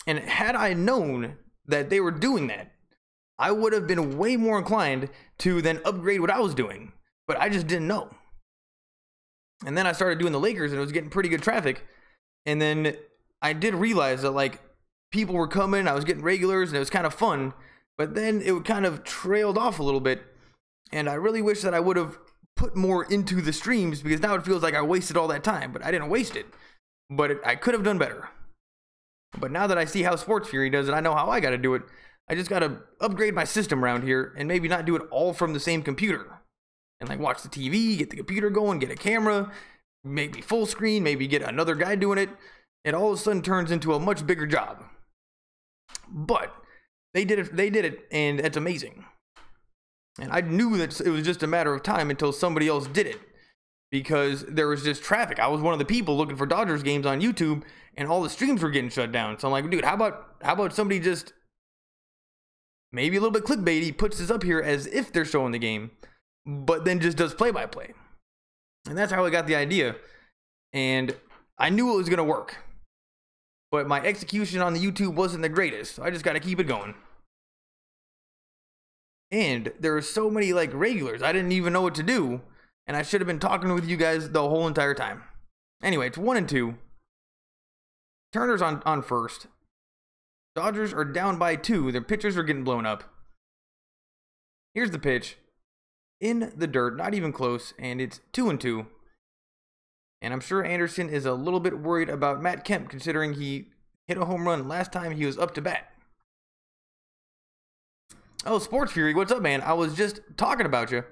And had I known that they were doing that, I would have been way more inclined to then upgrade what I was doing. But I just didn't know. And then I started doing the Lakers, and it was getting pretty good traffic. And then I did realize that like people were coming, I was getting regulars, and it was kind of fun. But then it kind of trailed off a little bit. And I really wish that I would have put more into the streams, because now it feels like I wasted all that time. But I didn't waste it. But I could have done better. But now that I see how Sports Fury does it, I know how I got to do it. I just got to upgrade my system around here and maybe not do it all from the same computer. And like watch the TV, get the computer going, get a camera, maybe full screen, maybe get another guy doing it. It all of a sudden turns into a much bigger job. But they did it, and it's amazing. And I knew that it was just a matter of time until somebody else did it, because there was just traffic. I was one of the people looking for Dodgers games on YouTube, and all the streams were getting shut down. So I'm like, dude, how about somebody just maybe a little bit clickbaity puts this up here as if they're showing the game, but then just does play-by-play. And that's how I got the idea. And I knew it was going to work, but my execution on the YouTube wasn't the greatest. So I just got to keep it going. And there are so many like regulars, I didn't even know what to do. And I should have been talking with you guys the whole entire time. Anyway, it's 1-2. Turner's on first. Dodgers are down by 2. Their pitchers are getting blown up. Here's the pitch. In the dirt, not even close, and it's 2-2. And I'm sure Anderson is a little bit worried about Matt Kemp, considering he hit a home run last time he was up to bat. Oh, Sports Fury, what's up, man? I was just talking about you.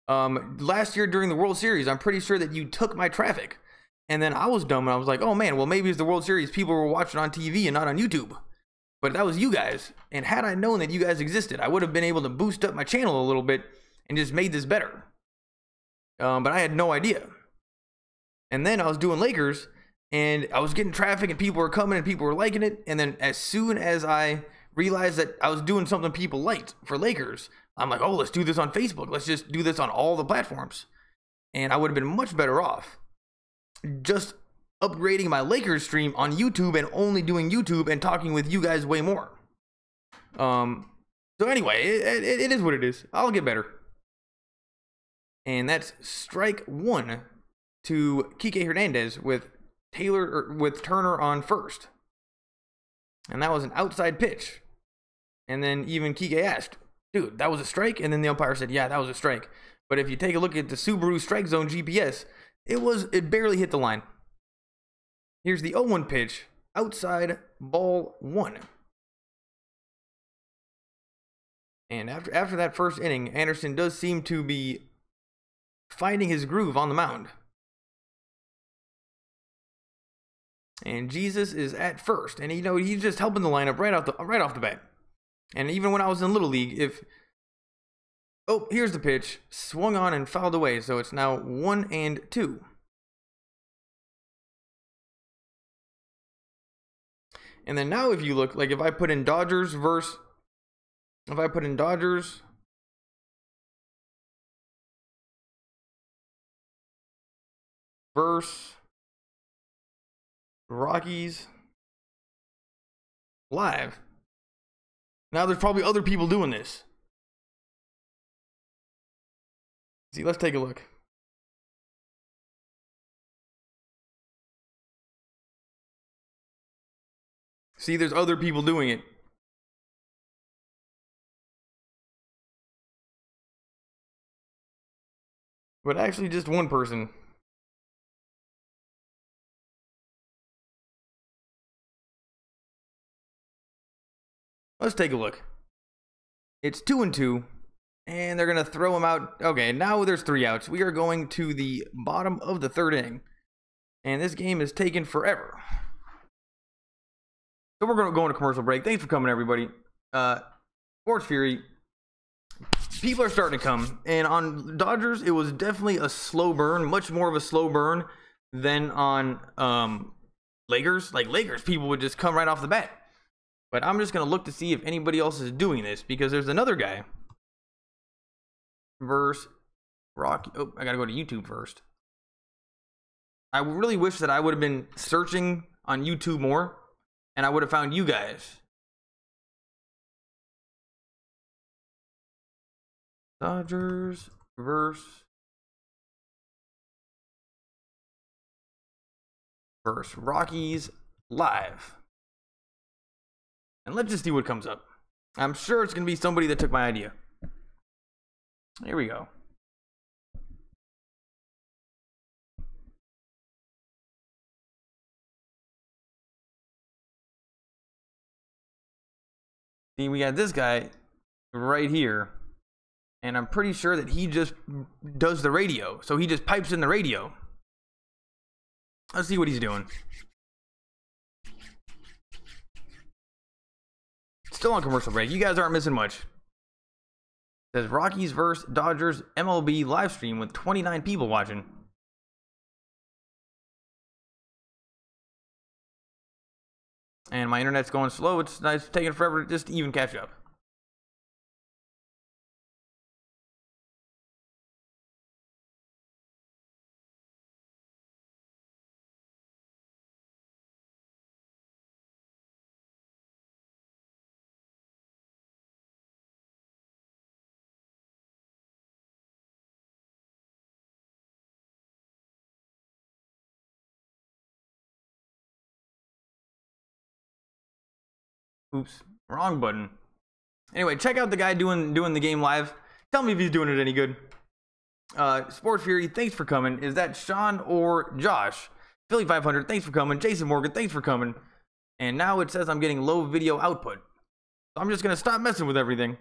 Last year during the World Series, I'm pretty sure that you took my traffic. And then I was dumb, and I was like, oh man, well maybe it's the World Series, people were watching on TV and not on YouTube. But that was you guys. And had I known that you guys existed, I would have been able to boost up my channel a little bit and just made this better. But I had no idea. And then I was doing Lakers, and I was getting traffic, and people were coming, and people were liking it. And then as soon as I realized that I was doing something people liked for Lakers, I'm like, oh, let's do this on Facebook. Let's just do this on all the platforms. And I would have been much better off just upgrading my Lakers stream on YouTube and only doing YouTube and talking with you guys way more. So anyway, it is what it is. I'll get better. And that's strike 1 to Kike Hernandez with Turner on first. And that was an outside pitch. And then even Kike asked, dude, that was a strike? And then the umpire said, yeah, that was a strike. But if you take a look at the Subaru Strike Zone GPS, it barely hit the line. Here's the 0-1 pitch, outside, ball 1. And after that first inning, Anderson does seem to be finding his groove on the mound. And Jesus is at first, and he's just helping the lineup right off the bat. And even when I was in Little League, oh, here's the pitch, swung on and fouled away, so it's now 1-2. And then now if you look, like if I put in Dodgers versus Rockies live. Now there's probably other people doing this. See, let's take a look. See, there's other people doing it. But actually just one person. Let's take a look. It's 2-2, and they're going to throw him out. Okay, now there's 3 outs. We are going to the bottom of the 3rd inning, and this game is taking forever. So we're going to go on a commercial break. Thanks for coming, everybody. Sports Fury, people are starting to come, and on Dodgers, it was definitely a slow burn, much more of a slow burn than on Lakers. Like Lakers, people would just come right off the bat. But I'm just going to look to see if anybody else is doing this, because there's another guy versus Rocky. Oh, I got to go to YouTube first. I really wish that I would have been searching on YouTube more, and I would have found you guys. Dodgers versus Rockies live. And let's just see what comes up. I'm sure it's going to be somebody that took my idea. Here we go. See, we got this guy right here. And I'm pretty sure that he just does the radio. So he just pipes in the radio. Let's see what he's doing. Still on commercial break. You guys aren't missing much. It says Rockies versus Dodgers MLB live stream with 29 people watching. And my internet's going slow. It's taking forever to just even catch up. Oops, wrong button. Anyway, check out the guy doing the game live. Tell me if he's doing it any good. Sports Fury, thanks for coming. Is that Sean or Josh? Philly 500, thanks for coming. Jason Morgan, thanks for coming. And now it says I'm getting low video output. So I'm just gonna stop messing with everything.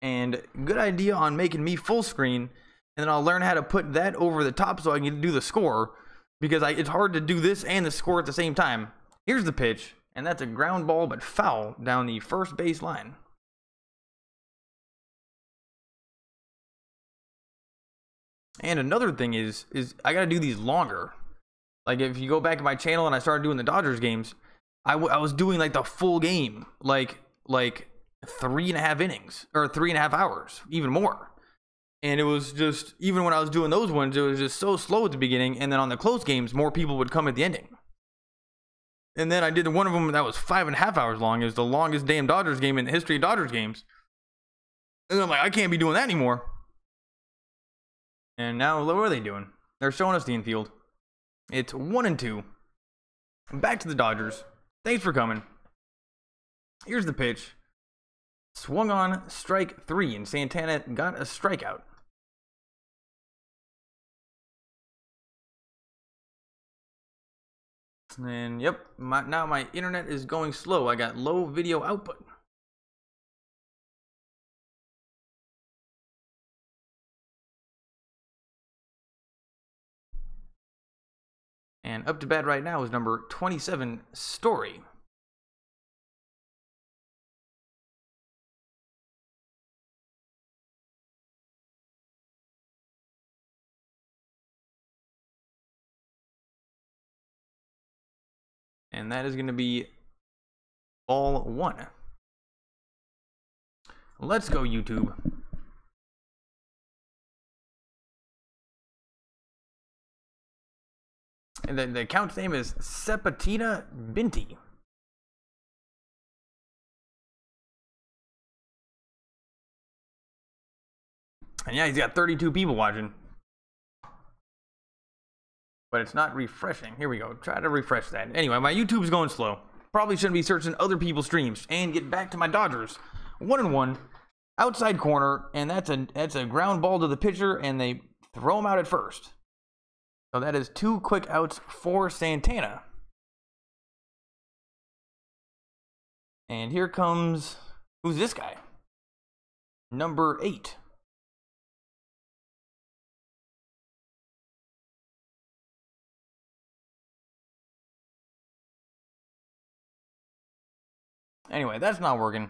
And good idea on making me full screen, and then I'll learn how to put that over the top so I can do the score, because it's hard to do this and the score at the same time. Here's the pitch. And that's a ground ball, but foul down the first base line. And another thing is I got to do these longer. Like if you go back to my channel and I started doing the Dodgers games, I was doing like the full game, like 3.5 innings or 3.5 hours, even more. And it was just, even when I was doing those ones, it was just so slow at the beginning. And then on the close games, more people would come at the ending. And then I did one of them that was 5.5 hours long. It was the longest damn Dodgers game in the history of Dodgers games. And I'm like, I can't be doing that anymore. And now, what are they doing? They're showing us the infield. It's 1-2. Back to the Dodgers. Thanks for coming. Here's the pitch. Swung on, strike 3, and Santana got a strikeout. And yep, now my internet is going slow. I got low video output. And up to bat right now is number 27, Story. And that is going to be ball 1. Let's go, YouTube. And the account's name is Sepatina Binti. And yeah, he's got 32 people watching. But it's not refreshing. Here we go. Try to refresh that. Anyway, my YouTube's going slow. Probably shouldn't be searching other people's streams. And get back to my Dodgers. 1-1. Outside corner. And that's a ground ball to the pitcher. And they throw him out at first. So that is 2 quick outs for Santana. And here comes... Who's this guy? Number 8. Anyway, that's not working.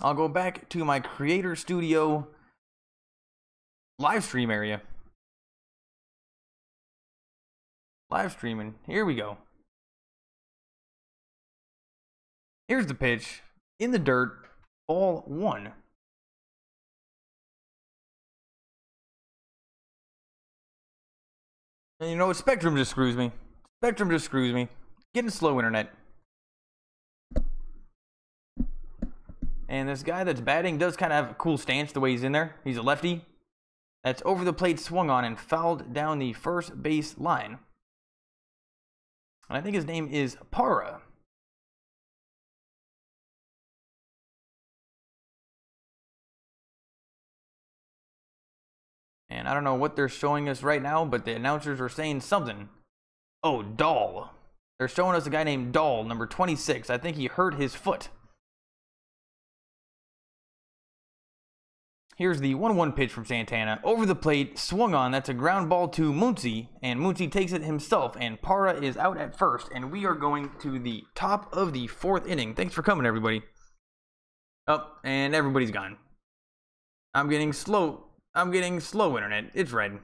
I'll go back to my Creator Studio live stream area. Live streaming. Here we go. Here's the pitch. In the dirt. Ball 1. And you know what? Spectrum just screws me. Spectrum just screws me. Getting slow internet. And this guy that's batting does kind of have a cool stance the way he's in there. He's a lefty. That's over the plate, swung on, and fouled down the first base line. And I think his name is Para. And I don't know what they're showing us right now, but the announcers are saying something. Oh, Dahl. They're showing us a guy named Dahl, number 26. I think he hurt his foot. Here's the 1-1 pitch from Santana. Over the plate, swung on. That's a ground ball to Muncy. And Muncy takes it himself. And Para is out at first. And we are going to the top of the 4th inning. Thanks for coming, everybody. Oh, and everybody's gone. I'm getting slow internet. It's red.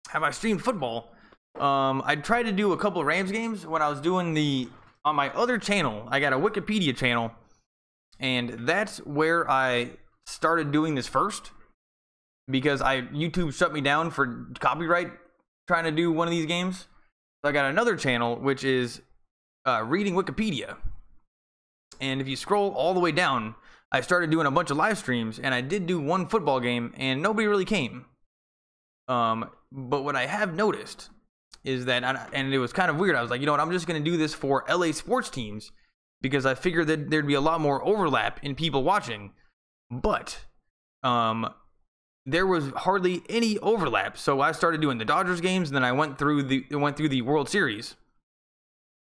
Have I streamed football? I tried to do a couple of Rams games when I was doing on my other channel. I got a Wikipedia channel. And that's where I started doing this first, because YouTube shut me down for copyright trying to do one of these games. So I got another channel, which is Reading Wikipedia. And if you scroll all the way down, I started doing a bunch of live streams, and I did do one football game, and nobody really came. But what I have noticed is that, and it was kind of weird, I was like, you know what, I'm just going to do this for LA sports teams, because I figured that there'd be a lot more overlap in people watching. But there was hardly any overlap. So I started doing the Dodgers games, and then I went through the World Series.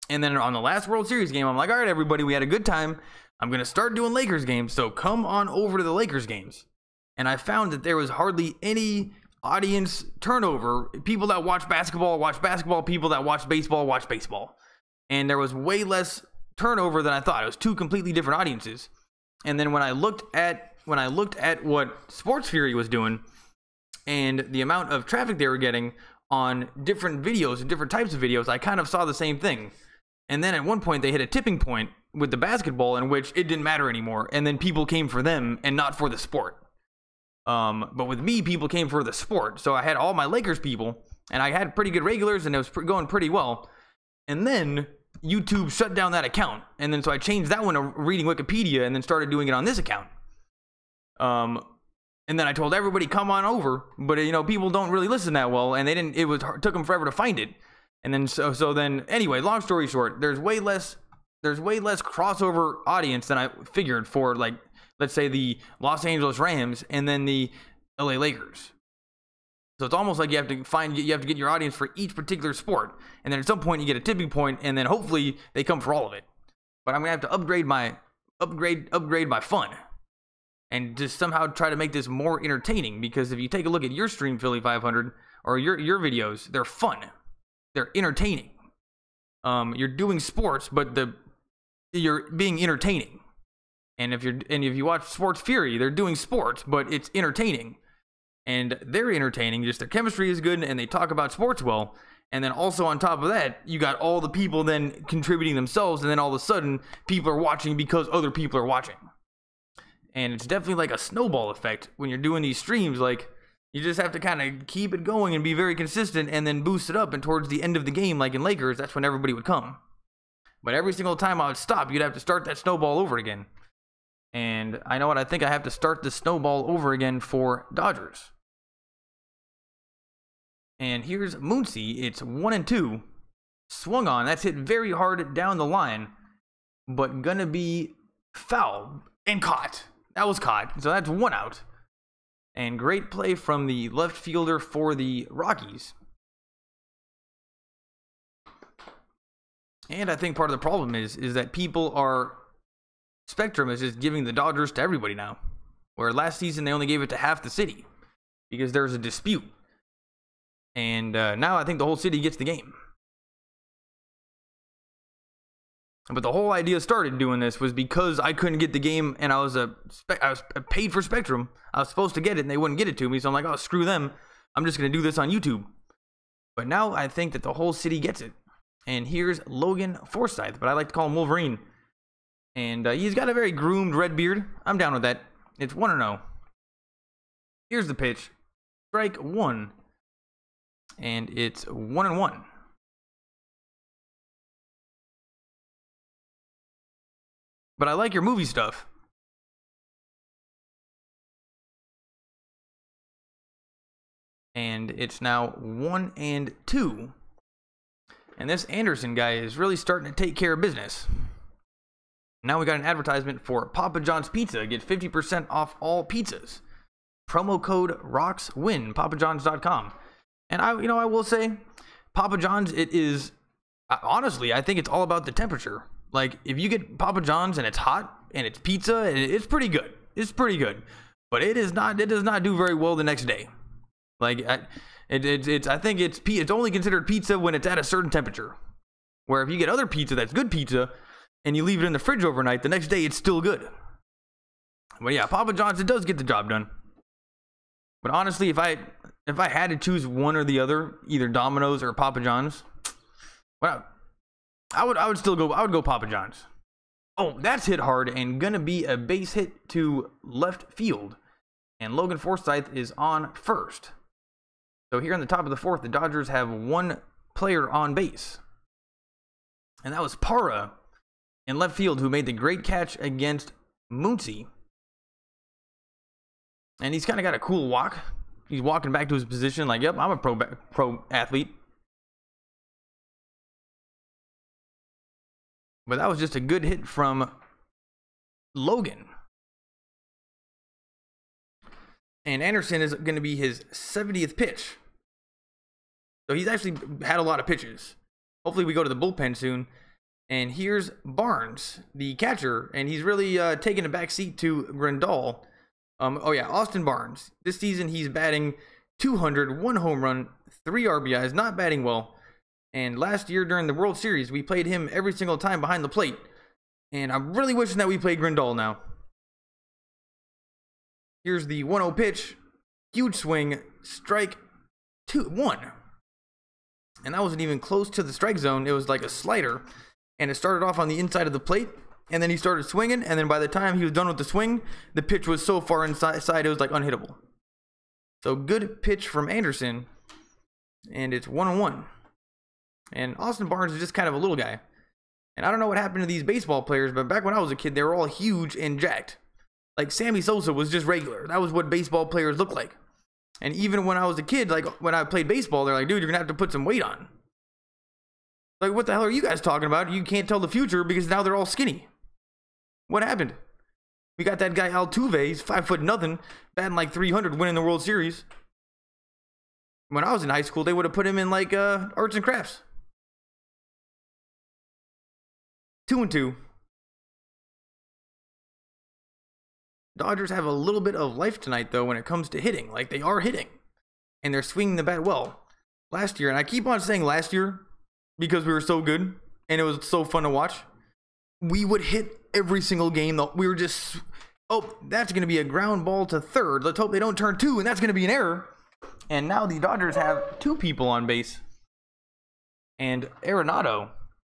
And then on the last World Series game, I'm like, all right, everybody, we had a good time. I'm going to start doing Lakers games, so come on over to the Lakers games. And I found that there was hardly any audience turnover. People that watch basketball. People that watch baseball. And there was way less turnover than I thought. It was 2 completely different audiences. And then when I looked at what Sports Fury was doing and the amount of traffic they were getting on different videos and different types of videos, I kind of saw the same thing. And then at one point they hit a tipping point with the basketball in which it didn't matter anymore, and then people came for them and not for the sport. But with me, people came for the sport. So I had all my Lakers people, and I had pretty good regulars, and it was going pretty well. And then YouTube shut down that account, and then so I changed that one to Reading Wikipedia, and then started doing it on this account. And then I told everybody, come on over, but people don't really listen that well, and they didn't. Took them forever to find it, and then so then anyway, long story short, there's way less crossover audience than I figured for, like, let's say the Los Angeles Rams and then the LA Lakers. So it's almost like you have to get your audience for each particular sport, and then at some point you get a tipping point, and then hopefully they come for all of it. But I'm gonna have to upgrade my fun, and just somehow try to make this more entertaining. Because if you take a look at your stream, Philly 500, or your videos, they're fun, they're entertaining. You're doing sports, but you're being entertaining. And if you watch Sports Fury, they're doing sports, but it's entertaining. And they're entertaining, just their chemistry is good, and they talk about sports well. And then also on top of that, you got all the people then contributing themselves, and then all of a sudden, people are watching because other people are watching. And it's definitely like a snowball effect when you're doing these streams. Like, you just have to kind of keep it going and be very consistent, and then boost it up, and towards the end of the game, like in Lakers, that's when everybody would come. But every single time I would stop, you'd have to start that snowball over again. And I know what, I think I have to start the snowball over again for Dodgers. And here's Muncy. It's 1-2. Swung on. That's hit very hard down the line, but gonna be foul and caught. That was caught. So that's 1 out. And great play from the left fielder for the Rockies. And I think part of the problem is that people are, Spectrum is just giving the Dodgers to everybody now. Where last season they only gave it to half the city because there's a dispute. And now I think the whole city gets the game. But the whole idea started doing this was because I couldn't get the game, and I was paid for Spectrum. I was supposed to get it, and they wouldn't get it to me. So I'm like, oh, screw them. I'm just going to do this on YouTube. But now I think that the whole city gets it. And here's Logan Forsythe, but I like to call him Wolverine. And he's got a very groomed red beard. I'm down with that. It's 1-0. Here's the pitch. Strike 1. And it's 1-1. But I like your movie stuff. And it's now 1-2. And this Anderson guy is really starting to take care of business. Now we got an advertisement for Papa John's Pizza. Get 50% off all pizzas. Promo code ROXWIN, papajohns.com. And I will say, Papa John's, it is, honestly, I think it's all about the temperature. Like, if you get Papa John's and it's hot and it's pizza, it's pretty good. It's pretty good. But it does not do very well the next day. Like, I think it's only considered pizza when it's at a certain temperature. Where if you get other pizza that's good pizza and you leave it in the fridge overnight, the next day it's still good. But yeah, Papa John's, it does get the job done. But honestly, if I had to choose one or the other, either Domino's or Papa John's, well, I would still go. I would go Papa John's. Oh, that's hit hard and gonna be a base hit to left field, and Logan Forsythe is on first. So here in the top of the fourth, the Dodgers have one player on base, and that was Parra in left field, who made the great catch against Muncy. And he's kind of got a cool walk. He's walking back to his position like, yep, I'm a pro athlete. But that was just a good hit from Logan. And Anderson is going to be his 70th pitch. So he's actually had a lot of pitches. Hopefully we go to the bullpen soon. And here's Barnes, the catcher. And he's really taking a back seat to Grandal. Austin Barnes. This season he's batting .200, 1 home run, 3 RBIs, not batting well. And last year during the World Series, we played him every single time behind the plate. And I'm really wishing that we played Grandal now. Here's the 1-0 pitch. Huge swing. Strike 1. And that wasn't even close to the strike zone. It was like a slider. And it started off on the inside of the plate. And then he started swinging. And then by the time he was done with the swing, the pitch was so far inside, it was like unhittable. So good pitch from Anderson. And it's 1-1. And Austin Barnes is just kind of a little guy. And I don't know what happened to these baseball players, but back when I was a kid, they were all huge and jacked. Like Sammy Sosa was just regular. That was what baseball players looked like. And even when I was a kid, like when I played baseball, they're like, dude, you're going to have to put some weight on. Like, what the hell are you guys talking about? You can't tell the future because now they're all skinny. What happened? We got that guy Altuve, he's 5'0", batting like 300, winning the World Series. When I was in high school, they would have put him in like arts and crafts. 2-2. Dodgers have a little bit of life tonight, though, when it comes to hitting. Like, they are hitting. And they're swinging the bat well. Last year, and I keep on saying last year because we were so good and it was so fun to watch, we would hit every single game. We were just, oh, that's going to be a ground ball to third. Let's hope they don't turn 2, and that's going to be an error. And now the Dodgers have 2 people on base. And Arenado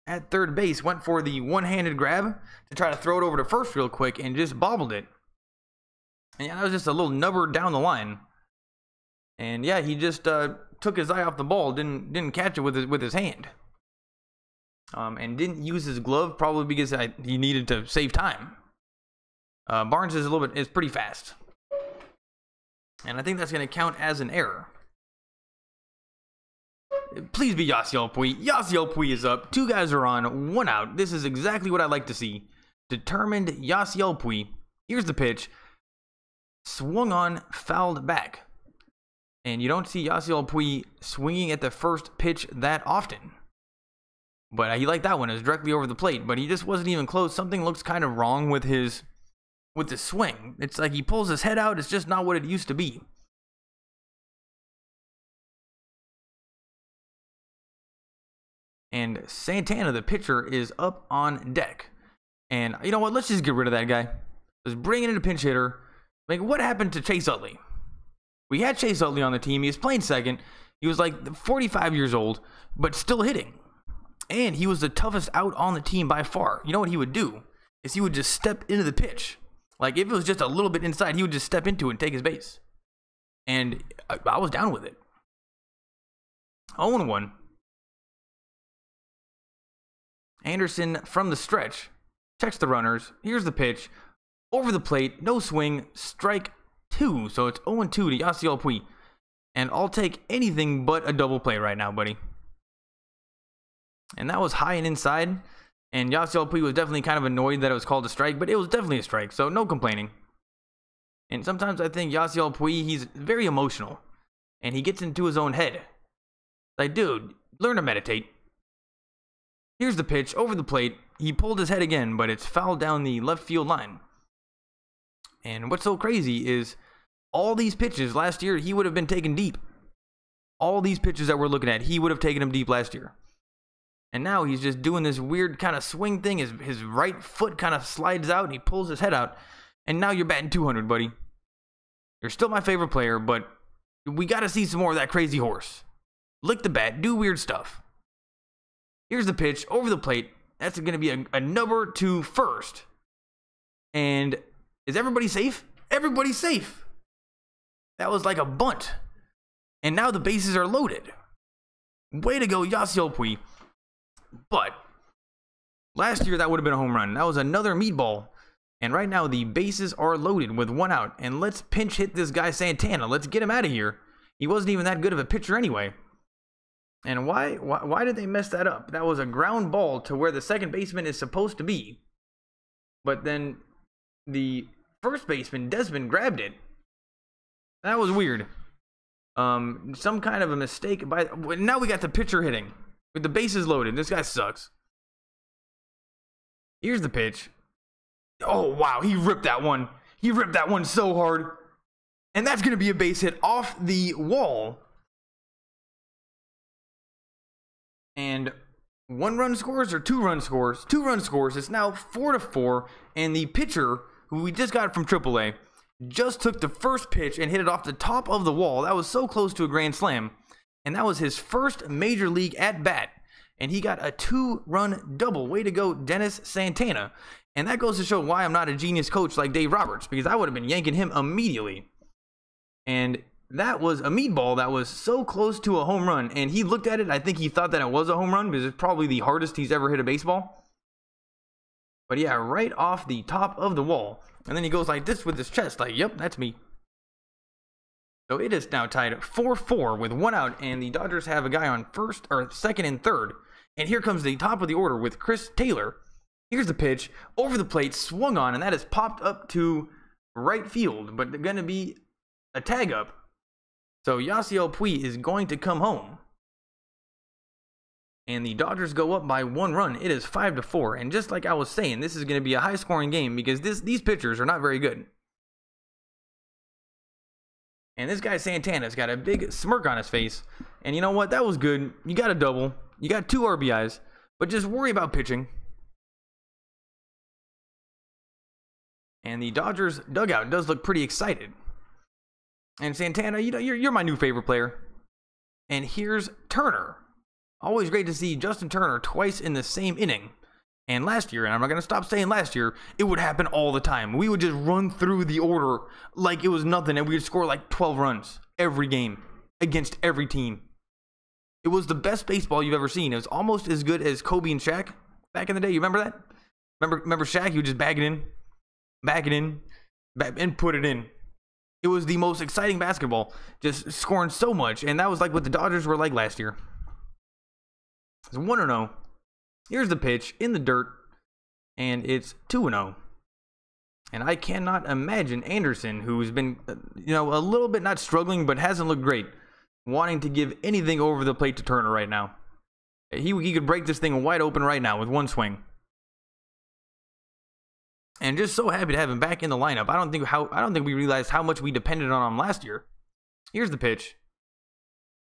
at third base went for the one-handed grab to try to throw it over to first real quick and just bobbled it. And yeah, that was just a little nubber down the line. And yeah, he just took his eye off the ball, didn't catch it with his hand. And didn't use his glove, probably because he needed to save time. Barnes is pretty fast. And I think that's going to count as an error. Please be Yasiel Puig. Yasiel Puig is up. 2 guys are on, 1 out. This is exactly what I like to see. Determined Yasiel Puig. Here's the pitch. Swung on, fouled back. And you don't see Yasiel Puig swinging at the first pitch that often. But he liked that one. It was directly over the plate, but he just wasn't even close. Something looks kind of wrong with the swing. It's like he pulls his head out. It's just not what it used to be. And Santana, the pitcher, is up on deck. And you know what? Let's just get rid of that guy. Let's bring in a pinch hitter. Like, what happened to Chase Utley? We had Chase Utley on the team. He was playing second. He was like 45 years old, but still hitting. And he was the toughest out on the team by far. You know what he would do? Is he would just step into the pitch. Like, if it was just a little bit inside, he would just step into it and take his base. And I was down with it. 0-1. Anderson from the stretch. Checks the runners. Here's the pitch. Over the plate. No swing. Strike 2. So it's 0-2 to Yasiel Puig. And I'll take anything but a double play right now, buddy. And that was high and inside. And Yasiel Puig was definitely kind of annoyed that it was called a strike, but it was definitely a strike, so no complaining. And sometimes I think Yasiel Puig, he's very emotional. And he gets into his own head. Like, dude, learn to meditate. Here's the pitch, over the plate. He pulled his head again, but it's fouled down the left field line. And what's so crazy is all these pitches last year, he would have been taken deep. All these pitches that we're looking at, he would have taken them deep last year. And now he's just doing this weird kind of swing thing. His right foot kind of slides out and he pulls his head out. And now you're batting 200, buddy. You're still my favorite player, but we got to see some more of that crazy horse. Lick the bat, do weird stuff. Here's the pitch, over the plate. That's going to be a number to first. And is everybody safe? Everybody's safe. That was like a bunt. And now the bases are loaded. Way to go, Yasiel Puig. But last year that would have been a home run. That was another meatball. And right now the bases are loaded with 1 out. And let's pinch hit this guy Santana. Let's get him out of here. He wasn't even that good of a pitcher anyway. And why did they mess that up? That was a ground ball to where the second baseman is supposed to be. But then the first baseman, Desmond, grabbed it. That was weird. Some kind of a mistake. Now we got the pitcher hitting. With the bases loaded. This guy sucks. Here's the pitch. Oh, wow. He ripped that one. He ripped that one so hard. And that's going to be a base hit off the wall. And 1-run scores or 2-run scores? 2-run scores. It's now 4-4. And the pitcher, who we just got from AAA, just took the first pitch and hit it off the top of the wall. That was so close to a grand slam. And that was his first major league at bat. And he got a 2-run double. Way to go, Dennis Santana. And that goes to show why I'm not a genius coach like Dave Roberts, because I would have been yanking him immediately. And that was a meatball that was so close to a home run. And he looked at it. I think he thought that it was a home run because it's probably the hardest he's ever hit a baseball. But yeah, right off the top of the wall. And then he goes like this with his chest. Like, yep, that's me. So it is now tied 4-4 with 1 out, and the Dodgers have a guy on second and third. And here comes the top of the order with Chris Taylor. Here's the pitch, over the plate, swung on, and that is popped up to right field, but going to be a tag up. So Yasiel Puig is going to come home. And the Dodgers go up by 1 run. It is 5-4, and just like I was saying, this is going to be a high-scoring game because these pitchers are not very good. And this guy Santana's got a big smirk on his face. And you know what? That was good. You got a double. You got 2 RBIs. But just worry about pitching. And the Dodgers dugout does look pretty excited. And Santana, you know, you're my new favorite player. And here's Turner. Always great to see Justin Turner twice in the same inning. And last year, and I'm not going to stop saying last year, it would happen all the time. We would just run through the order like it was nothing, and we would score like 12 runs every game against every team. It was the best baseball you've ever seen. It was almost as good as Kobe and Shaq back in the day. You remember that? Remember Shaq? He would just bag it in. back it in, and put it in. It was the most exciting basketball, just scoring so much, and that was like what the Dodgers were like last year. It's 1-0. Here's the pitch in the dirt, and it's 2-0. And I cannot imagine Anderson, who's been, a little bit not struggling, but hasn't looked great, wanting to give anything over the plate to Turner right now. He could break this thing wide open right now with one swing. And just so happy to have him back in the lineup. I don't think we realized how much we depended on him last year. Here's the pitch.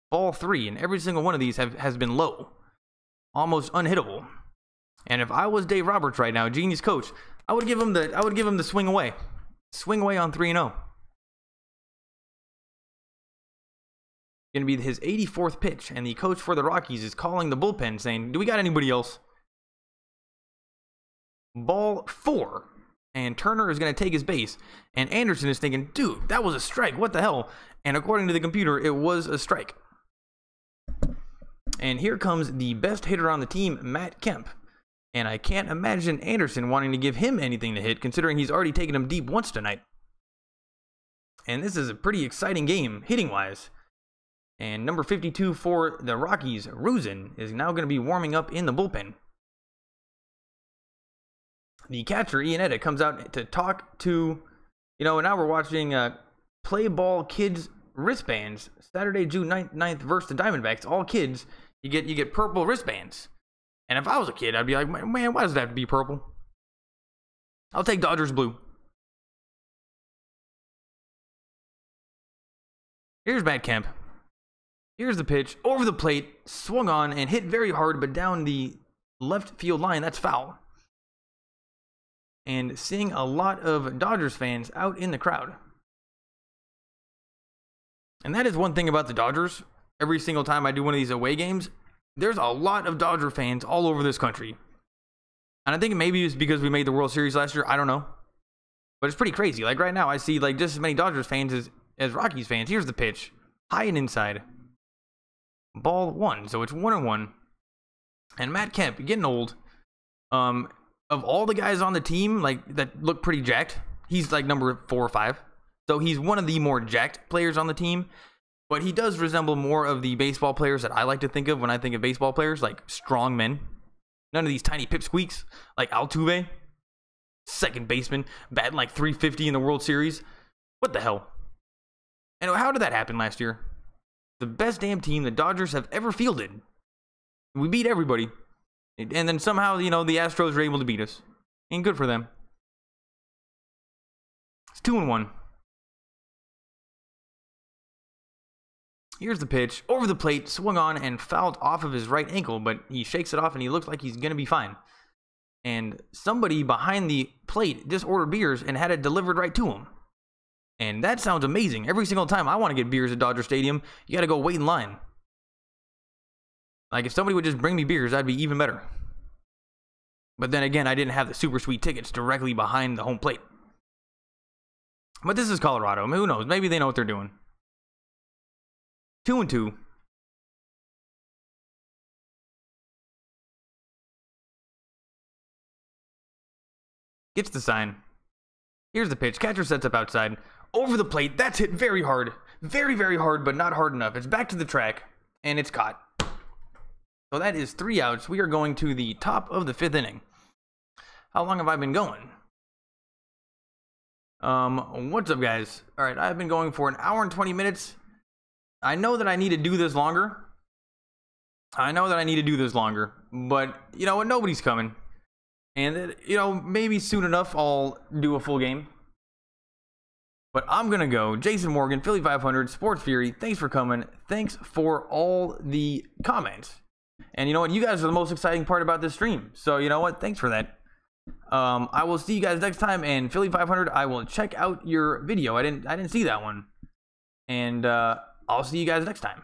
Ball 3, and every single one of these has been low, almost unhittable. And if I was Dave Roberts right now, Genie's coach, I would give him the swing away. Swing away on 3-0. Going to be his 84th pitch, and the coach for the Rockies is calling the bullpen saying, "Do we got anybody else?" Ball 4. And Turner is going to take his base. And Anderson is thinking, dude, that was a strike. What the hell? And according to the computer, it was a strike. And here comes the best hitter on the team, Matt Kemp. And I can't imagine Anderson wanting to give him anything to hit, considering he's already taken him deep once tonight. And this is a pretty exciting game, hitting-wise. And number 52 for the Rockies, Ruzin, is now going to be warming up in the bullpen. The catcher, Ian Etta, comes out to talk to, now we're watching Play Ball Kids wristbands. Saturday, June 9th versus the Diamondbacks. All kids, you get purple wristbands. And if I was a kid, I'd be like, man, why does it have to be purple? I'll take Dodgers blue. Here's Matt Kemp. Here's the pitch. Over the plate, swung on, and hit very hard, but down the left field line. That's foul. And seeing a lot of Dodgers fans out in the crowd. And that is one thing about the Dodgers. Every single time I do one of these away games, there's a lot of Dodger fans all over this country. And I think maybe it's because we made the World Series last year. I don't know. But it's pretty crazy. Like right now, I see like just as many Dodgers fans as Rockies fans. Here's the pitch. High and inside. Ball 1. So it's 1-1. And Matt Kemp, getting old. Of all the guys on the team, like that look pretty jacked, he's like number 4 or 5. So he's one of the more jacked players on the team. But he does resemble more of the baseball players that I like to think of when I think of baseball players, like strong men. None of these tiny pipsqueaks like Altuve, second baseman, batting like 350 in the World Series. What the hell? And how did that happen last year? The best damn team the Dodgers have ever fielded. We beat everybody. And then somehow, the Astros were able to beat us. And good for them. It's 2-1. Here's the pitch. Over the plate, swung on and fouled off of his right ankle, but he shakes it off and he looks like he's going to be fine. And somebody behind the plate just ordered beers and had it delivered right to him. And that sounds amazing. Every single time I want to get beers at Dodger Stadium, you got to go wait in line. Like, if somebody would just bring me beers, that'd be even better. But then again, I didn't have the super sweet tickets directly behind the home plate. But this is Colorado. I mean, who knows? Maybe they know what they're doing. 2-2. Gets the sign. Here's the pitch. Catcher sets up outside. Over the plate. That's hit very hard. Very, very hard, but not hard enough. It's back to the track, and it's caught. So that is 3 outs. We are going to the top of the 5th inning. How long have I been going? What's up, guys? All right, I've been going for 1 hour and 20 minutes. I know that I need to do this longer. But, you know what? Nobody's coming. And, maybe soon enough I'll do a full game. But I'm going to go. Jason Morgan, Philly 500, Sports Fury. Thanks for coming. Thanks for all the comments. And you know what? You guys are the most exciting part about this stream. So, you know what? Thanks for that. I will see you guys next time. And Philly 500, I will check out your video. I didn't see that one. And I'll see you guys next time.